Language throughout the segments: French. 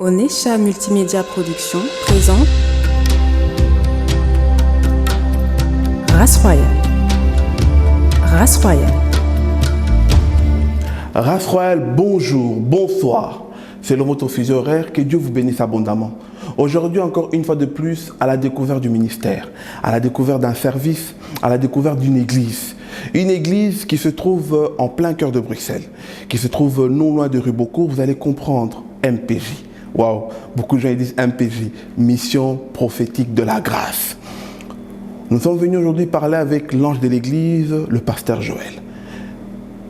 Onesha Multimédia Production présente Race Royale. Race Royale. Race Royale, bonjour, bonsoir. C'est le votre fuseau horaire, que Dieu vous bénisse abondamment. Aujourd'hui, encore une fois de plus, à la découverte du ministère, à la découverte d'un service, à la découverte d'une église. Une église qui se trouve en plein cœur de Bruxelles, qui se trouve non loin de rue Beaucourt. Vous allez comprendre, MPJ. Waouh, beaucoup de gens disent MPJ, Mission prophétique de la grâce. Nous sommes venus aujourd'hui parler avec l'ange de l'église, le pasteur Joël.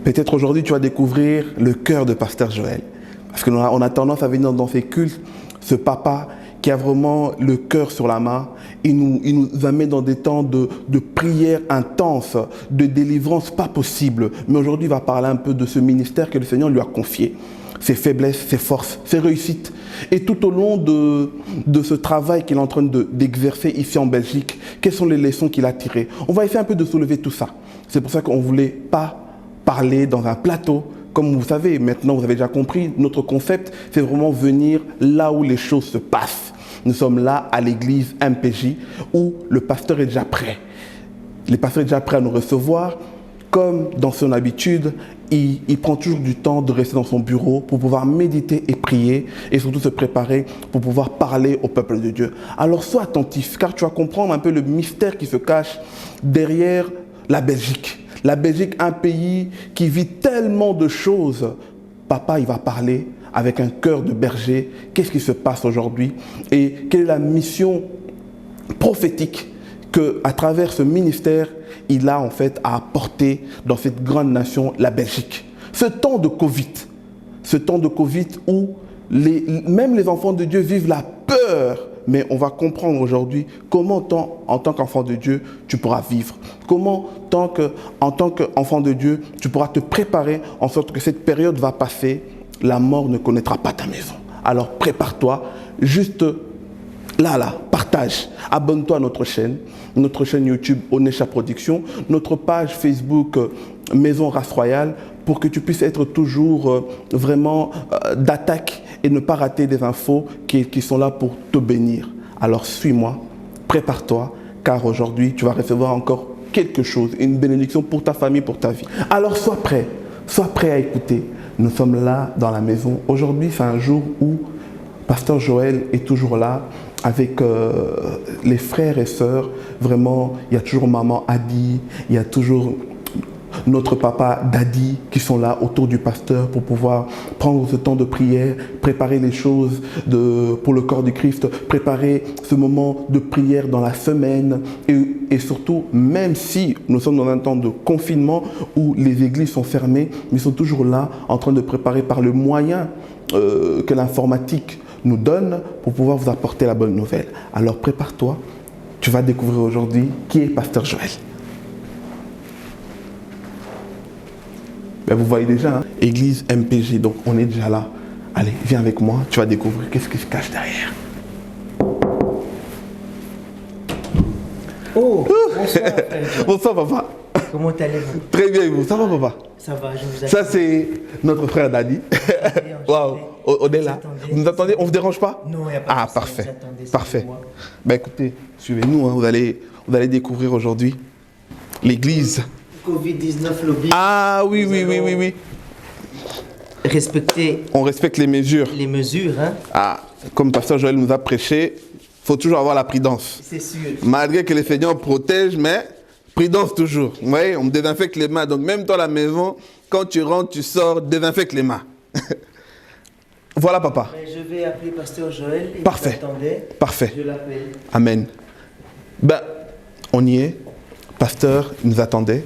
Peut-être aujourd'hui tu vas découvrir le cœur de pasteur Joël. Parce qu'on a tendance à venir dans ces cultes, ce papa qui a vraiment le cœur sur la main. Il nous amène dans des temps de prière intense, de délivrance pas possible. Mais aujourd'hui, il va parler un peu de ce ministère que le Seigneur lui a confié. Ses faiblesses, ses forces, ses réussites. Et tout au long de ce travail qu'il est en train d'exercer ici en Belgique, quelles sont les leçons qu'il a tirées? On va essayer un peu de soulever tout ça. C'est pour ça qu'on ne voulait pas parler dans un plateau. Comme vous savez, maintenant vous avez déjà compris, notre concept, c'est vraiment venir là où les choses se passent. Nous sommes là à l'église MPJ où le pasteur est déjà prêt. Le pasteur est déjà prêt à nous recevoir. Comme dans son habitude, il prend toujours du temps de rester dans son bureau pour pouvoir méditer et prier et surtout se préparer pour pouvoir parler au peuple de Dieu. Alors sois attentif car tu vas comprendre un peu le mystère qui se cache derrière la Belgique. La Belgique, un pays qui vit tellement de choses. Papa, il va parler avec un cœur de berger. Qu'est-ce qui se passe aujourd'hui? Et quelle est la mission prophétique qu'à travers ce ministère, il a en fait à apporter dans cette grande nation, la Belgique. Ce temps de Covid où même les enfants de Dieu vivent la peur. Mais on va comprendre aujourd'hui comment, en tant qu'enfant de Dieu, tu pourras vivre. Comment, en tant qu'enfant de Dieu, tu pourras te préparer en sorte que cette période va passer, la mort ne connaîtra pas ta maison. Alors prépare-toi, juste là, partage. Abonne-toi à notre chaîne YouTube Onesha Production, notre page Facebook Maison Race Royale, pour que tu puisses être toujours vraiment d'attaque et ne pas rater des infos qui sont là pour te bénir. Alors suis-moi, prépare-toi, car aujourd'hui tu vas recevoir encore quelque chose, une bénédiction pour ta famille, pour ta vie. Alors sois prêt à écouter. Nous sommes là dans la maison. Aujourd'hui c'est un jour où pasteur Joël est toujours là avec les frères et sœurs. Vraiment, il y a toujours maman Adi, il y a toujours notre papa Daddy qui sont là autour du pasteur pour pouvoir prendre ce temps de prière, préparer les choses pour le corps du Christ, préparer ce moment de prière dans la semaine et surtout, même si nous sommes dans un temps de confinement où les églises sont fermées, mais ils sont toujours là en train de préparer par le moyen que l'informatique nous donne pour pouvoir vous apporter la bonne nouvelle. Alors prépare-toi, tu vas découvrir aujourd'hui qui est pasteur Joël. Ben vous voyez déjà, hein? Église MPJ, donc on est déjà là. Allez, viens avec moi, tu vas découvrir qu'est-ce qui se cache derrière. Oh, bonsoir. Bonsoir papa. Comment allez-vous? Très bien, et vous, ça va papa? Ça va, je vous attends. Ça c'est notre frère Daddy. Waouh, on est là. Vous nous attendez? On ne vous dérange pas? Non, il n'y a pas de souci, parfait. vous attendez, Parfait. Ben écoutez, suivez-nous, hein. Vous allez découvrir aujourd'hui l'église. Covid-19 lobby. Ah oui. Respecter On respecte les mesures. les mesures, hein? Ah, comme pasteur Joël nous a prêché, il faut toujours avoir la prudence. C'est sûr. Malgré que le Seigneur protège, mais prudence toujours. Vous voyez, on désinfecte les mains. Donc même toi à la maison, quand tu rentres, tu sors, désinfecte les mains. Voilà papa. Mais je vais appeler pasteur Joël. Il Parfait. vous attendait. Parfait. Je l'appelle. Amen. Ben, on y est. Pasteur nous attendait.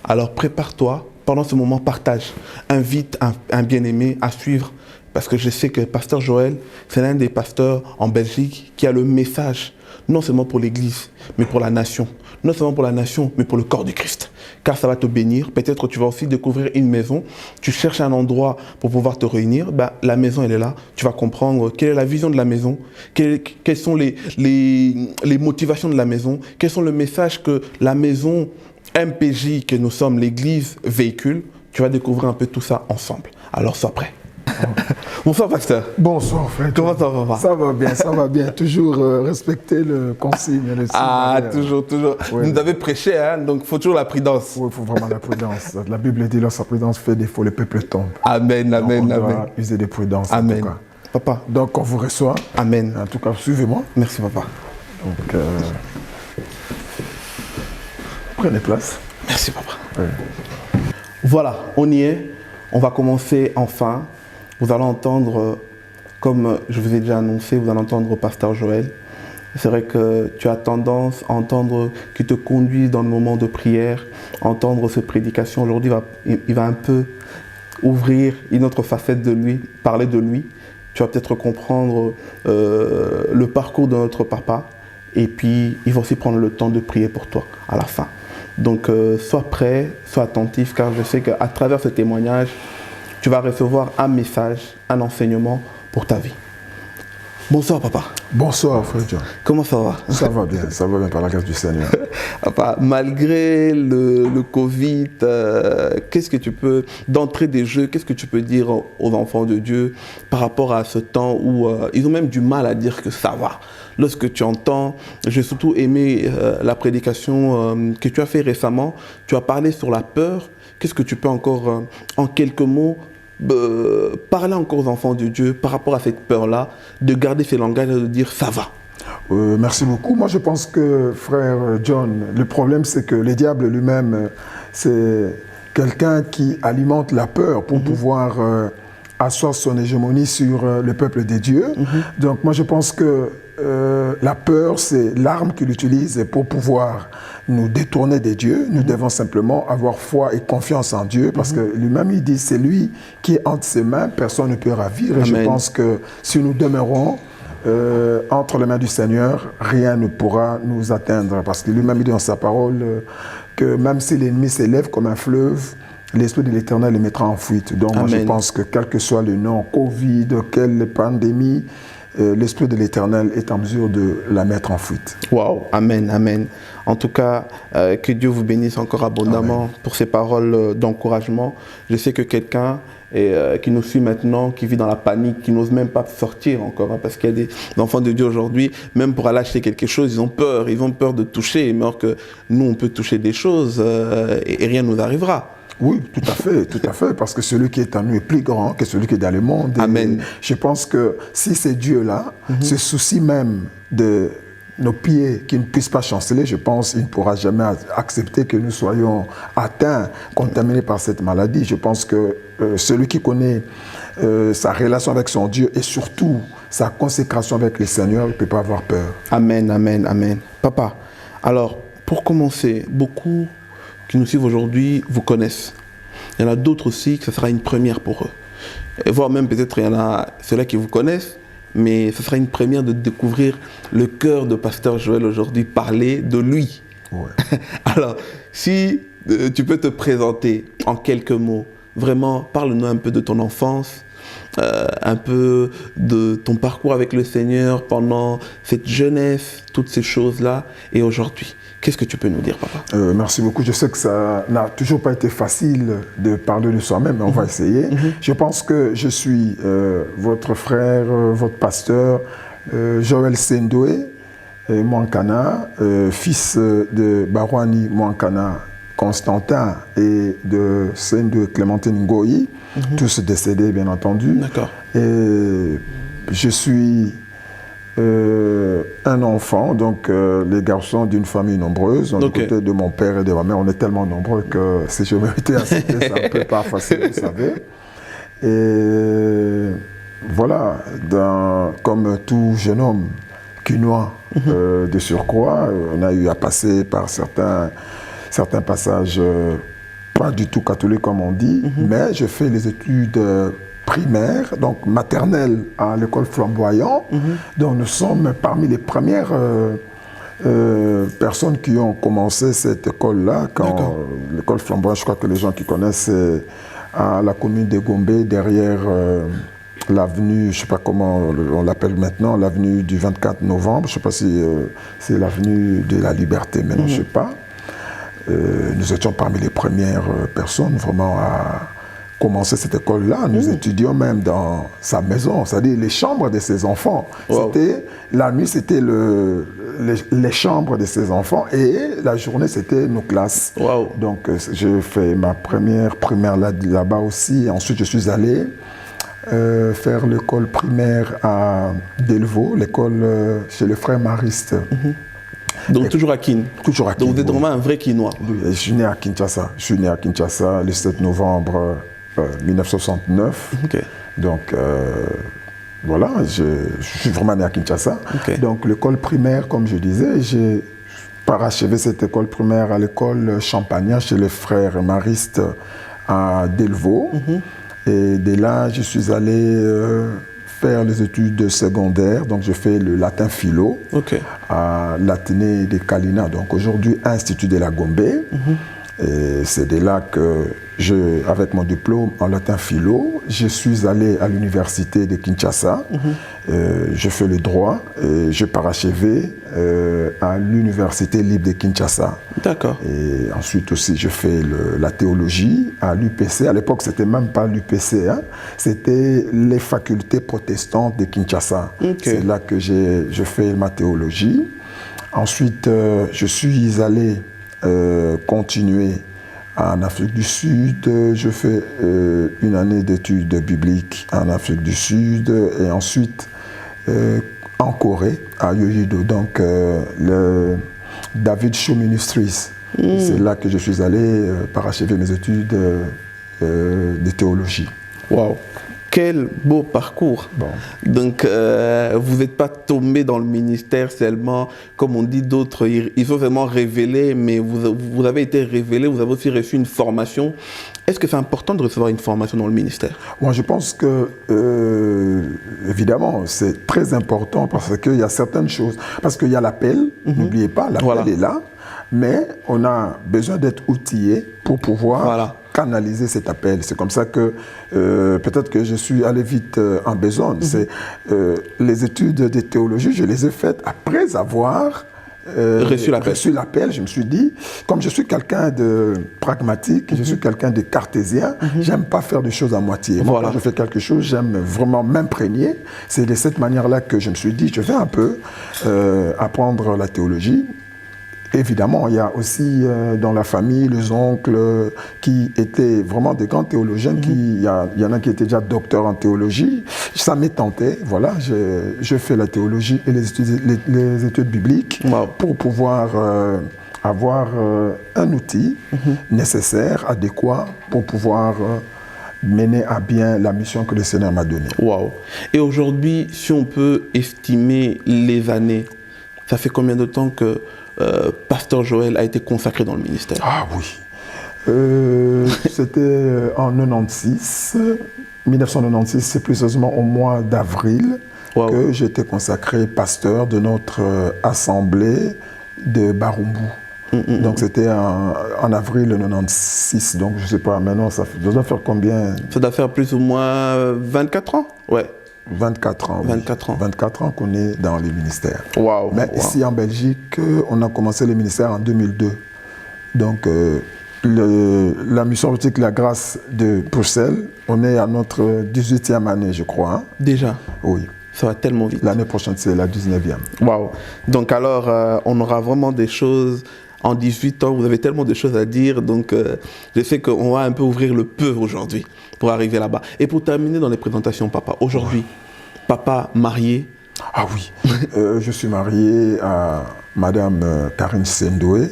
Alors prépare-toi. Pendant ce moment, partage. Invite un bien-aimé à suivre. Parce que je sais que pasteur Joël, c'est l'un des pasteurs en Belgique qui a le message, non seulement pour l'église, mais pour la nation. Non seulement pour la nation, mais pour le corps du Christ. Car ça va te bénir. Peut-être tu vas aussi découvrir une maison. Tu cherches un endroit pour pouvoir te réunir. Ben, la maison, elle est là. Tu vas comprendre quelle est la vision de la maison, quelles sont les motivations de la maison, quels sont les messages que la maison MPJ, que nous sommes l'église, véhicule. Tu vas découvrir un peu tout ça ensemble. Alors sois prêt. Bonsoir, pasteur. Bonsoir, frère. Comment ça va, papa? Ça va bien, ça va bien. Toujours respecter le consigne. Le signe derrière. Toujours. Ouais. Vous nous avez prêché, hein, donc il faut toujours la prudence. Oui, il faut vraiment la prudence. La Bible dit, lorsque la prudence fait défaut, le peuple tombe. Amen, Donc, amen, on doit amen. user de prudence, Amen. en tout cas. Papa, Donc, on vous reçoit. amen. En tout cas, suivez-moi. Merci, papa. Donc, prenez place. Merci, papa. Ouais. Voilà, on y est. On va commencer enfin. Vous allez entendre, comme je vous ai déjà annoncé, vous allez entendre Pasteur Joël. C'est vrai que tu as tendance à entendre qu'il te conduise dans le moment de prière, entendre ses prédications. Aujourd'hui, il va un peu ouvrir une autre facette de lui, parler de lui. Tu vas peut-être comprendre le parcours de notre papa. Et puis, il va aussi prendre le temps de prier pour toi à la fin. Donc, sois prêt, sois attentif, car je sais qu'à travers ce témoignage, tu vas recevoir un message, un enseignement pour ta vie. Bonsoir, papa. Bonsoir, frère John. Comment ça va? Ça va bien par la grâce du Seigneur. Papa, malgré le Covid, qu'est-ce que tu peux, d'entrée des jeux, qu'est-ce que tu peux dire aux enfants de Dieu par rapport à ce temps où ils ont même du mal à dire que ça va? Lorsque tu entends, j'ai surtout aimé la prédication que tu as fait récemment, tu as parlé sur la peur. Qu'est-ce que tu peux encore, en quelques mots, parler encore aux enfants de Dieu par rapport à cette peur-là, de garder ce langage et de dire ça va? Merci beaucoup. Moi, je pense que, frère John, le problème, c'est que le diable lui-même, c'est quelqu'un qui alimente la peur pour pouvoir asseoir son hégémonie sur le peuple de Dieu. Donc, moi, je pense que la peur, c'est l'arme qu'il utilise pour pouvoir nous détourner de Dieu. Nous devons simplement avoir foi et confiance en Dieu parce que lui-même, il dit, c'est lui qui est entre ses mains, personne ne peut ravir. Et Amen. je pense que si nous demeurons entre les mains du Seigneur, rien ne pourra nous atteindre. Parce que lui-même, il dit dans sa parole que même si l'ennemi s'élève comme un fleuve, l'Esprit de l'Éternel le mettra en fuite. Donc, moi, je pense que quel que soit le nom, Covid, quelle pandémie, l'Esprit de l'Éternel est en mesure de la mettre en fuite. Waouh, amen, amen. En tout cas, que Dieu vous bénisse encore abondamment pour ces paroles d'encouragement. Je sais que quelqu'un qui nous suit maintenant, qui vit dans la panique, qui n'ose même pas sortir encore, hein, parce qu'il y a des enfants de Dieu aujourd'hui, même pour aller acheter quelque chose, ils ont peur de toucher, alors que nous, on peut toucher des choses et rien ne nous arrivera. Oui, tout à fait, parce que celui qui est en nous est plus grand que celui qui est dans le monde. Amen. Et je pense que si c'est Dieu-là, ce souci même de nos pieds qui ne puissent pas chanceler, je pense qu'il ne pourra jamais accepter que nous soyons atteints, contaminés par cette maladie. Je pense que celui qui connaît sa relation avec son Dieu et surtout sa consécration avec le Seigneur, il ne peut pas avoir peur. Amen, amen, amen. Papa, alors, pour commencer, beaucoup qui nous suivent aujourd'hui vous connaissent. Il y en a d'autres aussi que ce sera une première pour eux. Et voire même peut-être il y en a ceux-là qui vous connaissent, mais ce sera une première de découvrir le cœur de Pasteur Joël aujourd'hui, parler de lui. Ouais. Alors, si tu peux te présenter en quelques mots, vraiment, parle-nous un peu de ton enfance, un peu de ton parcours avec le Seigneur pendant cette jeunesse, toutes ces choses-là, et aujourd'hui. Qu'est-ce que tu peux nous dire, papa? Merci beaucoup. Je sais que ça n'a toujours pas été facile de parler de soi-même, mais on va essayer. Je pense que je suis votre frère, votre pasteur, Joël Sendoué Mwankana, fils de Barouani Mwankana Constantin et de Sendoué Clémentine Ngoyi, tous décédés, bien entendu. D'accord. Et je suis un enfant, donc les garçons d'une famille nombreuse. Du côté de mon père et de ma mère, on est tellement nombreux que si je me mettais à citer, c'est un peu pas facile, vous savez. Et voilà, comme tout jeune homme quinois de surcroît, on a eu à passer par certains passages pas du tout catholiques comme on dit, mais je fais les études primaire, donc maternelle à l'école Flamboyant. Donc nous sommes parmi les premières personnes qui ont commencé cette école-là. Quand l'école Flamboyant, je crois que les gens qui connaissent, c'est à la commune de Gombe, derrière l'avenue, je ne sais pas comment on l'appelle maintenant, l'avenue du 24 novembre. Je ne sais pas si c'est l'avenue de la Liberté, mais non, je ne sais pas. Nous étions parmi les premières personnes vraiment commencé cette école-là, nous étudions même dans sa maison, c'est-à-dire les chambres de ses enfants. Wow. La nuit, c'était les chambres de ses enfants et la journée, c'était nos classes. Wow. Donc, j'ai fait ma première primaire là-bas aussi. Ensuite, je suis allé faire l'école primaire à Delvaux, l'école chez le frère Mariste. Donc toujours à Kin. Toujours à Kin. Donc vous êtes vraiment un vrai Kinois. Oui, je suis né à Kinshasa. Je suis né à Kinshasa le 7 novembre 1969. Ok. Donc, voilà, je suis vraiment né à Kinshasa. Ok. Donc, l'école primaire, comme je disais, j'ai parachevé cette école primaire à l'école Champagnat chez les frères Maristes à Delvaux. Et de là, je suis allé faire les études secondaires. Donc, je fais le latin philo à l'Athénée de Kalina. Donc, aujourd'hui, Institut de la Gombe. Et c'est de là que, avec mon diplôme en latin philo, je suis allé à l'université de Kinshasa. Je fais le droit et j'ai parachevé à l'université libre de Kinshasa. D'accord. Et ensuite aussi, je fais la théologie à l'UPC. À l'époque, c'était même pas l'UPC, hein. C'était les facultés protestantes de Kinshasa. C'est là que je fais ma théologie. Ensuite, je suis allé continuer en Afrique du Sud. Je fais une année d'études bibliques en Afrique du Sud et ensuite en Corée, à Yojido, donc le David Shaw Ministries. C'est là que je suis allé parachever mes études de théologie. Waouh! Quel beau parcours. Bon. Donc, vous n'êtes pas tombé dans le ministère seulement, comme on dit d'autres, ils sont vraiment révélés, mais vous avez été révélé, vous avez aussi reçu une formation. Est-ce que c'est important de recevoir une formation dans le ministère? Moi, je pense que, évidemment, c'est très important parce qu'il y a certaines choses. Parce qu'il y a l'appel, n'oubliez pas, l'appel est là, mais on a besoin d'être outillé pour pouvoir canaliser cet appel. C'est comme ça que peut-être que je suis allé vite en besogne. Les études de théologie, je les ai faites après avoir reçu l'appel. Je me suis dit, comme je suis quelqu'un de pragmatique, je suis quelqu'un de cartésien, j'aime pas faire des choses à moitié. Moi, quand je fais quelque chose, j'aime vraiment m'imprégner. C'est de cette manière-là que je me suis dit, je vais un peu apprendre la théologie. Évidemment, il y a aussi dans la famille les oncles qui étaient vraiment des grands théologiens. Il y en a qui étaient déjà docteurs en théologie. Ça m'est tenté. Voilà, je fais la théologie et les études bibliques pour pouvoir avoir un outil nécessaire, adéquat, pour pouvoir mener à bien la mission que le Seigneur m'a donnée. Waouh! Et aujourd'hui, si on peut estimer les années, ça fait combien de temps que Pasteur Joël a été consacré dans le ministère? Ah oui. C'était en 1996, c'est plus précisément au mois d'avril que j'ai été consacré pasteur de notre assemblée de Barumbu. Donc c'était en avril 96, donc je ne sais pas, maintenant ça doit faire combien? Ça doit faire plus ou moins 24 ans? Ouais. 24 ans. 24 ans. 24 ans qu'on est dans les ministères. Wow, mais ici en Belgique, on a commencé les ministères en 2002. Donc la mission politique La Grâce de Bruxelles, on est à notre 18e année, je crois. Hein? Déjà? Oui. Ça va tellement vite. L'année prochaine, c'est la 19e. Waouh. Donc alors, on aura vraiment des choses. En 18 ans, vous avez tellement de choses à dire, donc je sais qu'on va un peu ouvrir le peu aujourd'hui pour arriver là-bas. Et pour terminer dans les présentations, papa, aujourd'hui, papa marié? Ah oui, je suis marié à Madame Karine Sendoué,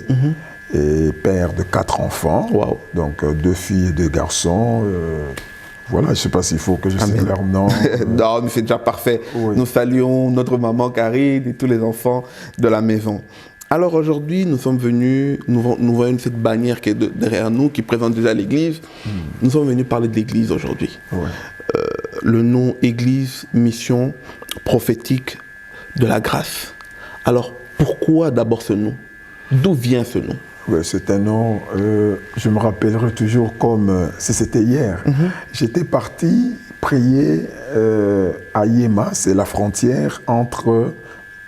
et père de 4 enfants, donc 2 filles et 2 garçons. Voilà, je ne sais pas s'il faut que je cite leur nom. Non, mais c'est déjà parfait. Oui. Nous saluons notre maman Karine et tous les enfants de la maison. Alors aujourd'hui, nous sommes venus, nous voyons cette bannière qui est derrière nous, qui présente déjà l'église. Nous sommes venus parler de l'église aujourd'hui. Le nom Église, mission prophétique de la grâce. Alors pourquoi d'abord ce nom? D'où vient ce nom? Oui, c'est un nom, je me rappellerai toujours comme si c'était hier. J'étais parti prier à Yéma, c'est la frontière entre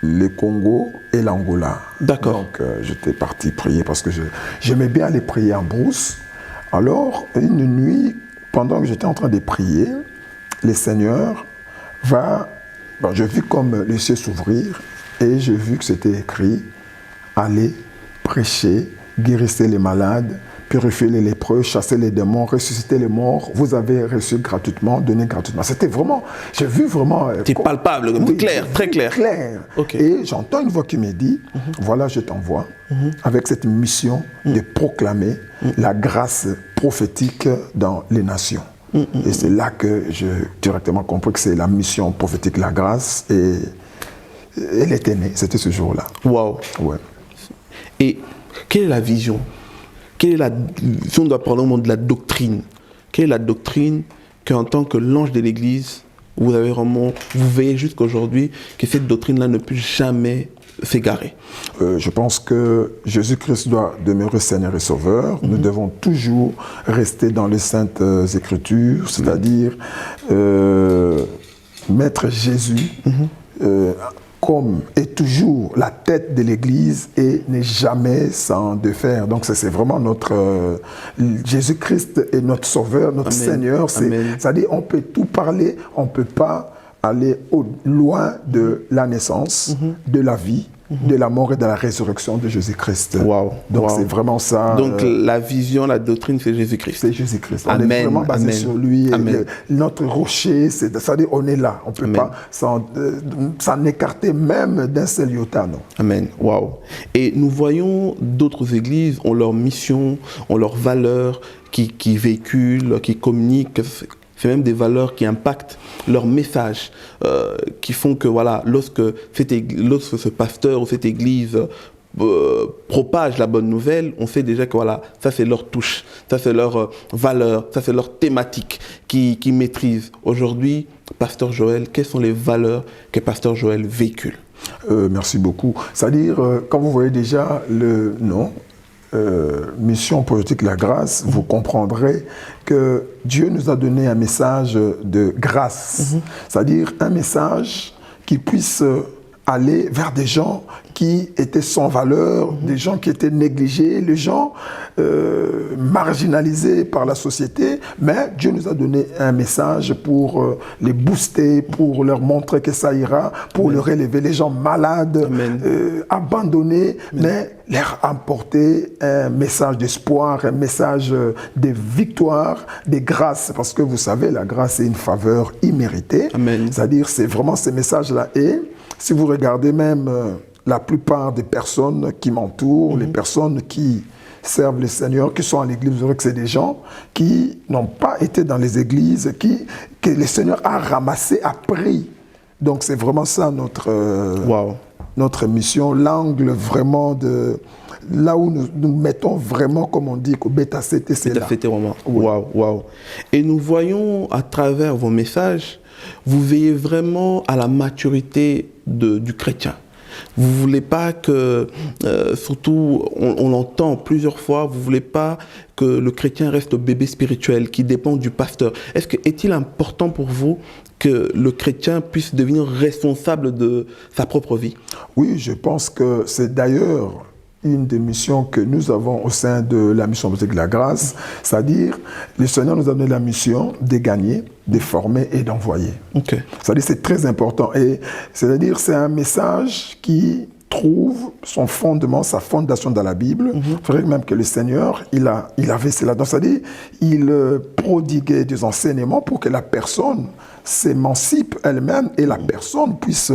le Congo et l'Angola. D'accord. Donc j'étais parti prier parce que j'aimais bien aller prier en brousse. Alors, une nuit, pendant que j'étais en train de prier, le Seigneur va... Bon, j'ai vu comme les cieux s'ouvrir et j'ai vu que c'était écrit « Allez, prêcher, guérissez les malades, purifiez les lépreux, chassez les démons, ressuscitez les morts, vous avez reçu gratuitement, donné gratuitement. » C'était vraiment, j'ai vu vraiment... C'est palpable, oui, clair, très clair. Clair. Ok. Et j'entends une voix qui me dit, voilà, je t'envoie avec cette mission de proclamer la grâce prophétique dans les nations. Et c'est là que j'ai directement compris que c'est la mission prophétique, la grâce, et elle était née, c'était ce jour-là. Waouh. Ouais. Et quelle est la vision? Quelle est la, si on doit parler au monde de la doctrine, quelle est la doctrine qu'en tant que l'ange de l'Église, vous avez vraiment, vous veillez jusqu'à aujourd'hui que cette doctrine-là ne puisse jamais s'égarer? Je pense que Jésus-Christ doit demeurer Seigneur et Sauveur. Nous devons toujours rester dans les Saintes Écritures, c'est-à-dire mettre Jésus comme est toujours la tête de l'Église et n'est jamais sans défaire. Donc c'est vraiment notre... Jésus-Christ est notre Sauveur, notre Seigneur. C'est-à-dire on peut tout parler, on ne peut pas aller loin de la naissance, de la vie, de la mort et de la résurrection de Jésus-Christ. Wow. Donc c'est vraiment ça. Donc la vision, la doctrine, c'est Jésus-Christ. C'est Jésus-Christ. Amen. On est vraiment basé sur lui. Notre rocher, c'est-à-dire on est là. On ne peut pas s'en écarter même d'un seul iota. Non. Amen. Waouh. Et nous voyons d'autres églises ont leur mission, ont leurs valeurs qui véhiculent, qui communiquent. C'est même des valeurs qui impactent leur message, qui font que voilà, lorsque ce pasteur ou cette église propage la bonne nouvelle, on sait déjà que voilà, ça c'est leur touche, ça c'est leur valeur, ça c'est leur thématique qui maîtrisent. Aujourd'hui, Pasteur Joël, quelles sont les valeurs que Pasteur Joël véhicule? Merci beaucoup. C'est-à-dire, quand vous voyez déjà le nom, mission prophétique la grâce, vous comprendrez que Dieu nous a donné un message de grâce, c'est-à-dire un message qui puisse aller vers des gens qui étaient sans valeur, des gens qui étaient négligés, les gens marginalisés par la société, mais Dieu nous a donné un message pour les booster, pour leur montrer que ça ira, pour leur élever, les gens malades, abandonnés, mais leur apporter un message d'espoir, un message de victoire, de grâce, parce que vous savez, la grâce est une faveur imméritée, c'est-à-dire c'est vraiment ces messages-là. Et si vous regardez même la plupart des personnes qui m'entourent, les personnes qui servent le Seigneur, qui sont à l'église, vous verrez que c'est des gens qui n'ont pas été dans les églises, que le Seigneur a ramassé, a pris. Donc c'est vraiment ça notre mission, l'angle vraiment de... Là où nous mettons vraiment, comme on dit, au bêta-CT, c'est là. Waouh, waouh. Et nous voyons à travers vos messages, vous veillez vraiment à la maturité du chrétien. Vous ne voulez pas que, surtout, on l'entend plusieurs fois, vous ne voulez pas que le chrétien reste bébé spirituel qui dépend du pasteur. Est-il important pour vous que le chrétien puisse devenir responsable de sa propre vie? Oui, je pense que c'est d'ailleurs une des missions que nous avons au sein de la mission prophétique de la grâce, c'est-à-dire le Seigneur nous a donné la mission de gagner, de former et d'envoyer. C'est-à-dire c'est très important. Et c'est-à-dire c'est un message qui trouve son fondement, sa fondation dans la Bible. Il faudrait même que le Seigneur, il avait cela. Donc c'est-à-dire il prodiguait des enseignements pour que la personne s'émancipe elle-même et la personne puisse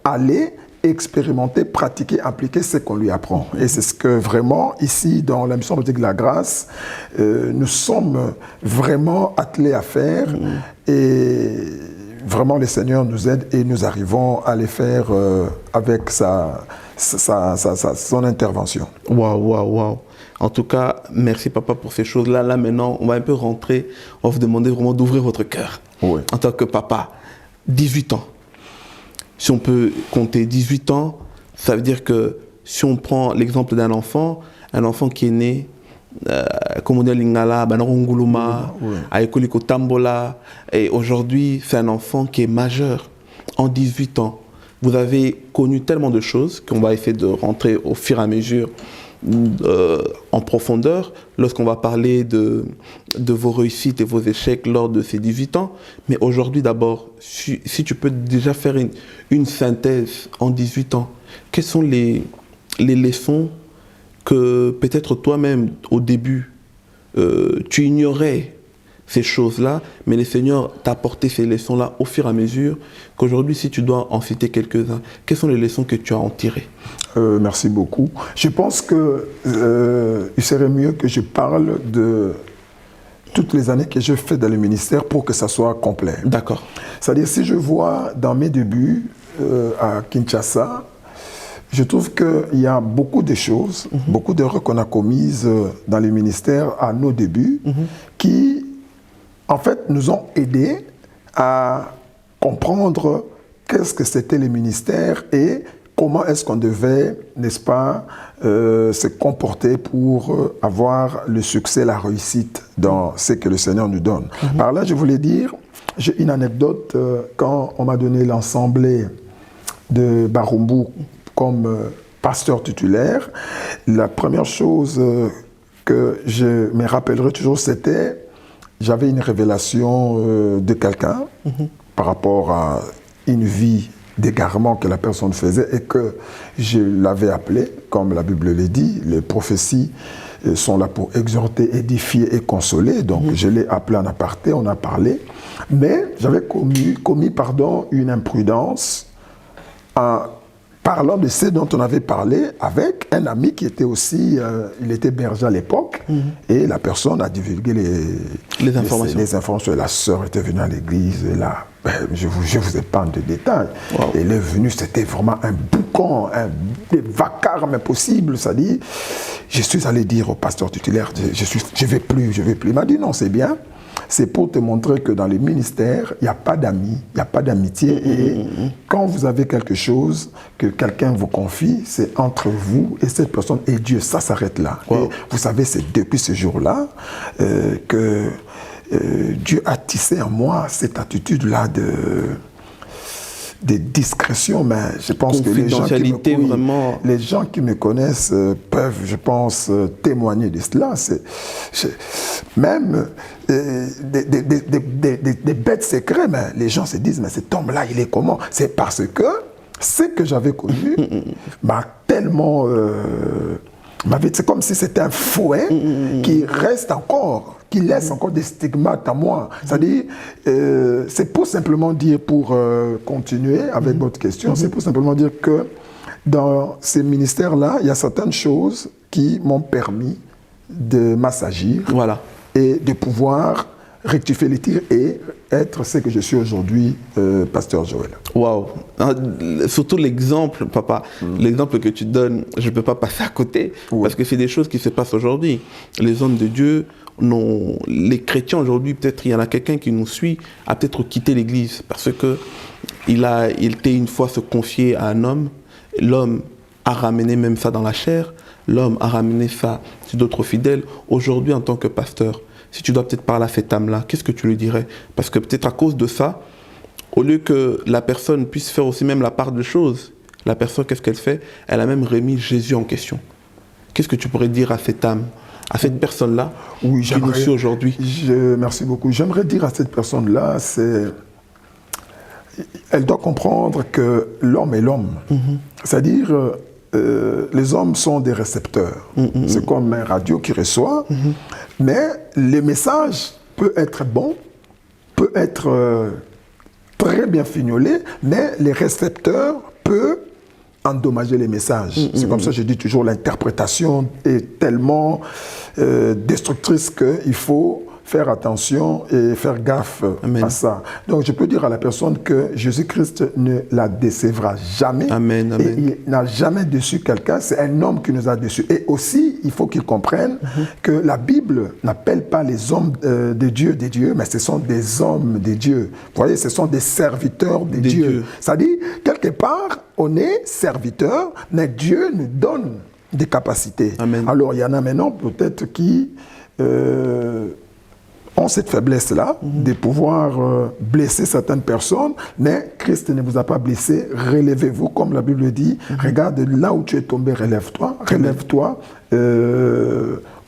aller expérimenter, pratiquer, appliquer ce qu'on lui apprend. Et c'est ce que vraiment, ici, dans la mission prophétique de la grâce, nous sommes vraiment attelés à faire. Et vraiment, le Seigneur nous aide et nous arrivons à les faire avec son intervention. Waouh, waouh, waouh. En tout cas, merci papa pour ces choses-là. Là, maintenant, on va un peu rentrer. On va vous demander vraiment d'ouvrir votre cœur. Oui. En tant que papa, 18 ans. Si on peut compter 18 ans, ça veut dire que si on prend l'exemple d'un enfant qui est né, comme on dit à Lingala, Banaronguluma, à Ekoliko Tambola, et aujourd'hui, c'est un enfant qui est majeur. En 18 ans, vous avez connu tellement de choses qu'on va essayer de rentrer au fur et à mesure en profondeur lorsqu'on va parler de vos réussites et vos échecs lors de ces 18 ans. Mais aujourd'hui, d'abord, si tu peux déjà faire une synthèse en 18 ans, quelles sont les leçons que peut-être toi-même, au début, tu ignorais ces choses-là, mais le Seigneur t'a apporté ces leçons-là au fur et à mesure qu'aujourd'hui, si tu dois en citer quelques-uns, quelles sont les leçons que tu as en tirées? Merci beaucoup. Je pense que il serait mieux que je parle de toutes les années que j'ai fait dans le ministère pour que ça soit complet. D'accord. C'est-à-dire, si je vois dans mes débuts à Kinshasa, je trouve qu'il y a beaucoup de choses, beaucoup d'erreurs qu'on a commises dans le ministère à nos débuts, qui, en fait, nous ont aidés à comprendre qu'est-ce que c'était le ministère et comment est-ce qu'on devait, n'est-ce pas, se comporter pour avoir le succès, la réussite dans ce que le Seigneur nous donne. Par là, je voulais dire, j'ai une anecdote, quand on m'a donné l'Assemblée de Barumbu comme pasteur titulaire, la première chose que je me rappellerai toujours, c'était, j'avais une révélation de quelqu'un par rapport à une vie d'égarement que la personne faisait et que je l'avais appelé, comme la Bible le dit, les prophéties sont là pour exhorter, édifier et consoler. Donc je l'ai appelé en aparté, on a parlé, mais j'avais commis une imprudence en parlant de ce dont on avait parlé avec un ami qui était aussi, il était berger à l'époque, et la personne a divulgué les informations. La sœur était venue à l'église, et là, je vous épargne de détails. Wow. Elle est venue, c'était vraiment un boucan, des vacarmes impossibles, c'est-à-dire, je suis allé dire au pasteur titulaire, je vais plus. Il m'a dit non, c'est bien. C'est pour te montrer que dans les ministères, il n'y a pas d'amis, il n'y a pas d'amitié. Et quand vous avez quelque chose que quelqu'un vous confie, c'est entre vous et cette personne et Dieu. Ça s'arrête là. Wow. Et vous savez, c'est depuis ce jour-là que Dieu a tissé en moi cette attitude-là de discrétion, mais je pense que les gens qui me connaissent peuvent, je pense, témoigner de cela. Même des bêtes secrets, mais les gens se disent, mais cet homme-là, il est comment? C'est parce que ce que j'avais connu m'a tellement... c'est comme si c'était un fouet qui reste encore, qui laisse encore des stigmates à moi. C'est-à-dire, c'est pour simplement dire, pour continuer avec votre question, c'est pour simplement dire que dans ces ministères-là, il y a certaines choses qui m'ont permis de m'assagir et de pouvoir rectifier les tirs et être ce que je suis aujourd'hui, pasteur Joël. Waouh! Surtout l'exemple, papa, l'exemple que tu donnes, je ne peux pas passer à côté, parce que c'est des choses qui se passent aujourd'hui. Les hommes de Dieu, les chrétiens aujourd'hui, peut-être il y en a quelqu'un qui nous suit, a peut-être quitté l'église, parce qu'il était une fois se confier à un homme, l'homme a ramené même ça dans la chair, l'homme a ramené ça sur d'autres fidèles. Aujourd'hui, en tant que pasteur, si tu dois peut-être parler à cette âme-là, qu'est-ce que tu lui dirais? Parce que peut-être à cause de ça, au lieu que la personne puisse faire aussi même la part de choses, la personne, qu'est-ce qu'elle fait? Elle a même remis Jésus en question. Qu'est-ce que tu pourrais dire à cette âme, à cette personne-là qui nous suit aujourd'hui? Merci beaucoup. J'aimerais dire à cette personne-là, elle doit comprendre que l'homme est l'homme. C'est-à-dire... les hommes sont des récepteurs. C'est comme un radio qui reçoit, mais le message peut être bon, peut être très bien fignolé, mais les récepteurs peuvent endommager les messages. C'est comme ça que je dis toujours, l'interprétation est tellement destructrice qu'il faut faire attention et faire gaffe à ça. Donc je peux dire à la personne que Jésus-Christ ne la décevra jamais. Amen, amen. Et il n'a jamais déçu quelqu'un, c'est un homme qui nous a déçus. Et aussi, il faut qu'il comprenne que la Bible n'appelle pas les hommes de Dieu des dieux, mais ce sont des hommes de Dieu. Vous voyez, ce sont des serviteurs de Dieu. C'est-à-dire, quelque part, on est serviteur, mais Dieu nous donne des capacités. Amen. Alors, il y en a maintenant peut-être qui... ont cette faiblesse-là de pouvoir blesser certaines personnes, mais Christ ne vous a pas blessé. Relevez-vous, comme la Bible dit. Regarde, là où tu es tombé, relève-toi. Relève-toi.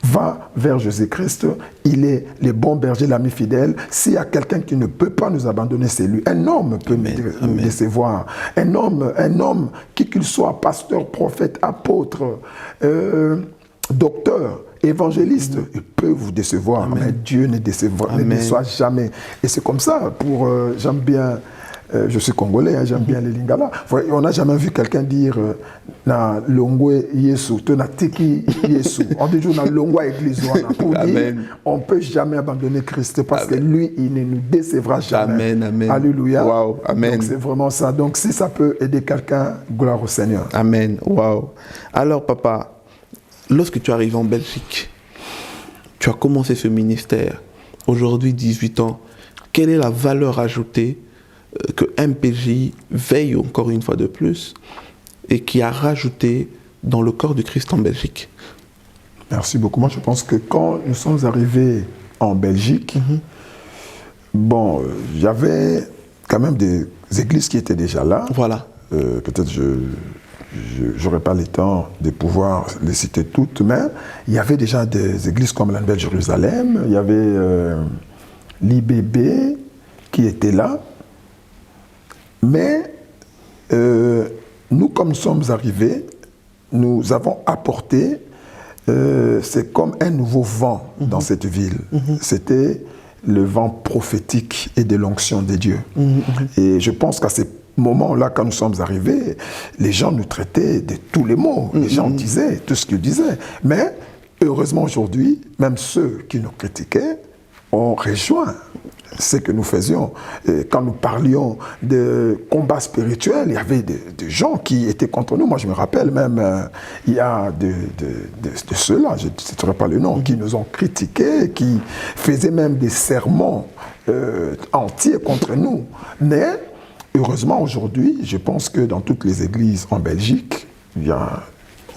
Va vers Jésus-Christ. Il est le bon berger, l'ami fidèle. S'il y a quelqu'un qui ne peut pas nous abandonner, c'est lui. Un homme peut nous décevoir. Un homme, qui qu'il soit, pasteur, prophète, apôtre, docteur, évangéliste, il peut vous décevoir, Amen. mais Dieu ne déçoit jamais. Et c'est comme ça, j'aime bien, je suis congolais, hein, j'aime bien les lingala. On n'a jamais vu quelqu'un dire na longwe Yesu, na tiki Yesu. On dit na longwa église, pour dire on ne peut jamais abandonner Christ parce que lui, il ne nous décevra jamais. Amen, amen. Alléluia. Wow, amen. Donc c'est vraiment ça. Donc si ça peut aider quelqu'un, gloire au Seigneur. Amen. Wow. Alors papa, lorsque tu es arrivé en Belgique, tu as commencé ce ministère, aujourd'hui 18 ans, quelle est la valeur ajoutée que MPJ veille encore une fois de plus et qui a rajouté dans le corps du Christ en Belgique? Merci beaucoup. Moi, je pense que quand nous sommes arrivés en Belgique, bon, il y avait quand même des églises qui étaient déjà là. Voilà. Peut-être je n'aurai pas le temps de pouvoir les citer toutes, mais il y avait déjà des églises comme la Nouvelle Jérusalem, il y avait l'IBB qui était là. Mais nous, comme nous sommes arrivés, nous avons apporté, c'est comme un nouveau vent dans cette ville. C'était le vent prophétique et de l'onction de Dieu. Et je pense qu'à ces moments-là, quand nous sommes arrivés, les gens nous traitaient de tous les mots. Les gens disaient tout ce qu'ils disaient. Mais heureusement aujourd'hui, même ceux qui nous critiquaient ont rejoint ce que nous faisions. Et quand nous parlions de combat spirituel, il y avait des gens qui étaient contre nous. Moi, je me rappelle même, il y a de ceux-là, je ne citerai pas le nom, qui nous ont critiqués, qui faisaient même des sermons entiers contre nous. Mais heureusement, aujourd'hui, je pense que dans toutes les églises en Belgique,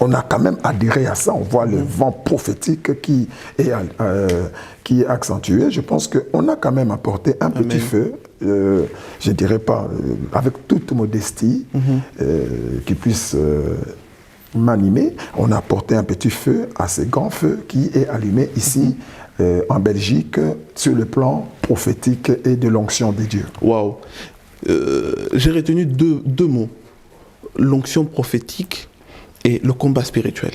on a quand même adhéré à ça. On voit le vent prophétique qui est accentué. Je pense qu'on a quand même apporté un petit feu, je ne dirais pas, avec toute modestie, qui puisse m'animer. On a apporté un petit feu à ce grand feu qui est allumé ici, en Belgique, sur le plan prophétique et de l'onction des dieux. Waouh. J'ai retenu deux mots. L'onction prophétique et le combat spirituel.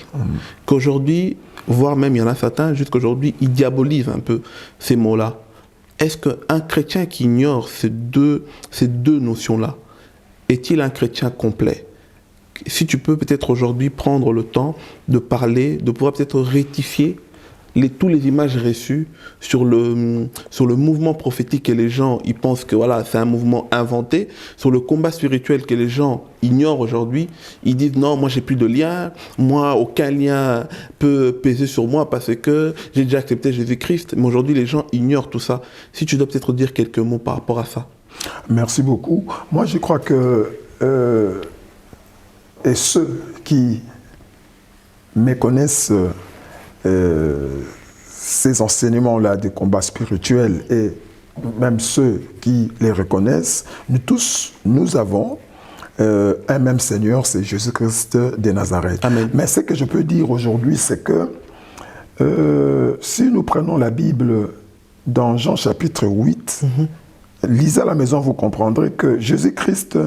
Qu'aujourd'hui, voire même il y en a certains, jusqu'aujourd'hui, ils diabolisent un peu ces mots-là. Est-ce qu'un chrétien qui ignore ces deux notions-là, est-il un chrétien complet? Si tu peux peut-être aujourd'hui prendre le temps de parler, de pouvoir peut-être rectifier tous les images reçues sur le mouvement prophétique que les gens ils pensent que voilà, c'est un mouvement inventé, sur le combat spirituel que les gens ignorent aujourd'hui, ils disent non, moi j'ai plus de lien, moi aucun lien peut peser sur moi parce que j'ai déjà accepté Jésus-Christ, mais aujourd'hui les gens ignorent tout ça. Si tu dois peut-être dire quelques mots par rapport à ça. Merci beaucoup. Moi je crois que et ceux qui méconnaissent ces enseignements-là des combats spirituels et même ceux qui les reconnaissent, nous tous, nous avons un même Seigneur, c'est Jésus-Christ de Nazareth. Amen. Mais ce que je peux dire aujourd'hui, c'est que si nous prenons la Bible dans Jean chapitre 8, lisez à la maison, vous comprendrez que Jésus-Christ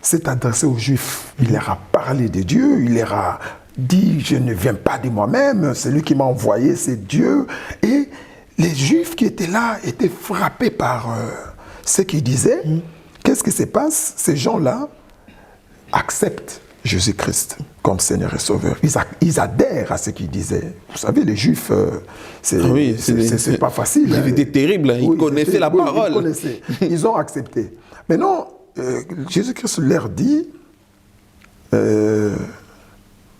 s'est adressé aux Juifs. Il leur a parlé de Dieu, il leur a dit, je ne viens pas de moi-même, c'est lui qui m'a envoyé, c'est Dieu. Et les Juifs qui étaient là étaient frappés par ce qu'il disait. Qu'est-ce qui se passe? Ces gens-là acceptent Jésus-Christ comme Seigneur et Sauveur. Ils adhèrent à ce qu'il disait. Vous savez, les Juifs, c'est pas facile. C'était terrible, ils connaissaient la parole. Ils connaissaient. Ils ont accepté. Maintenant, Jésus-Christ leur dit,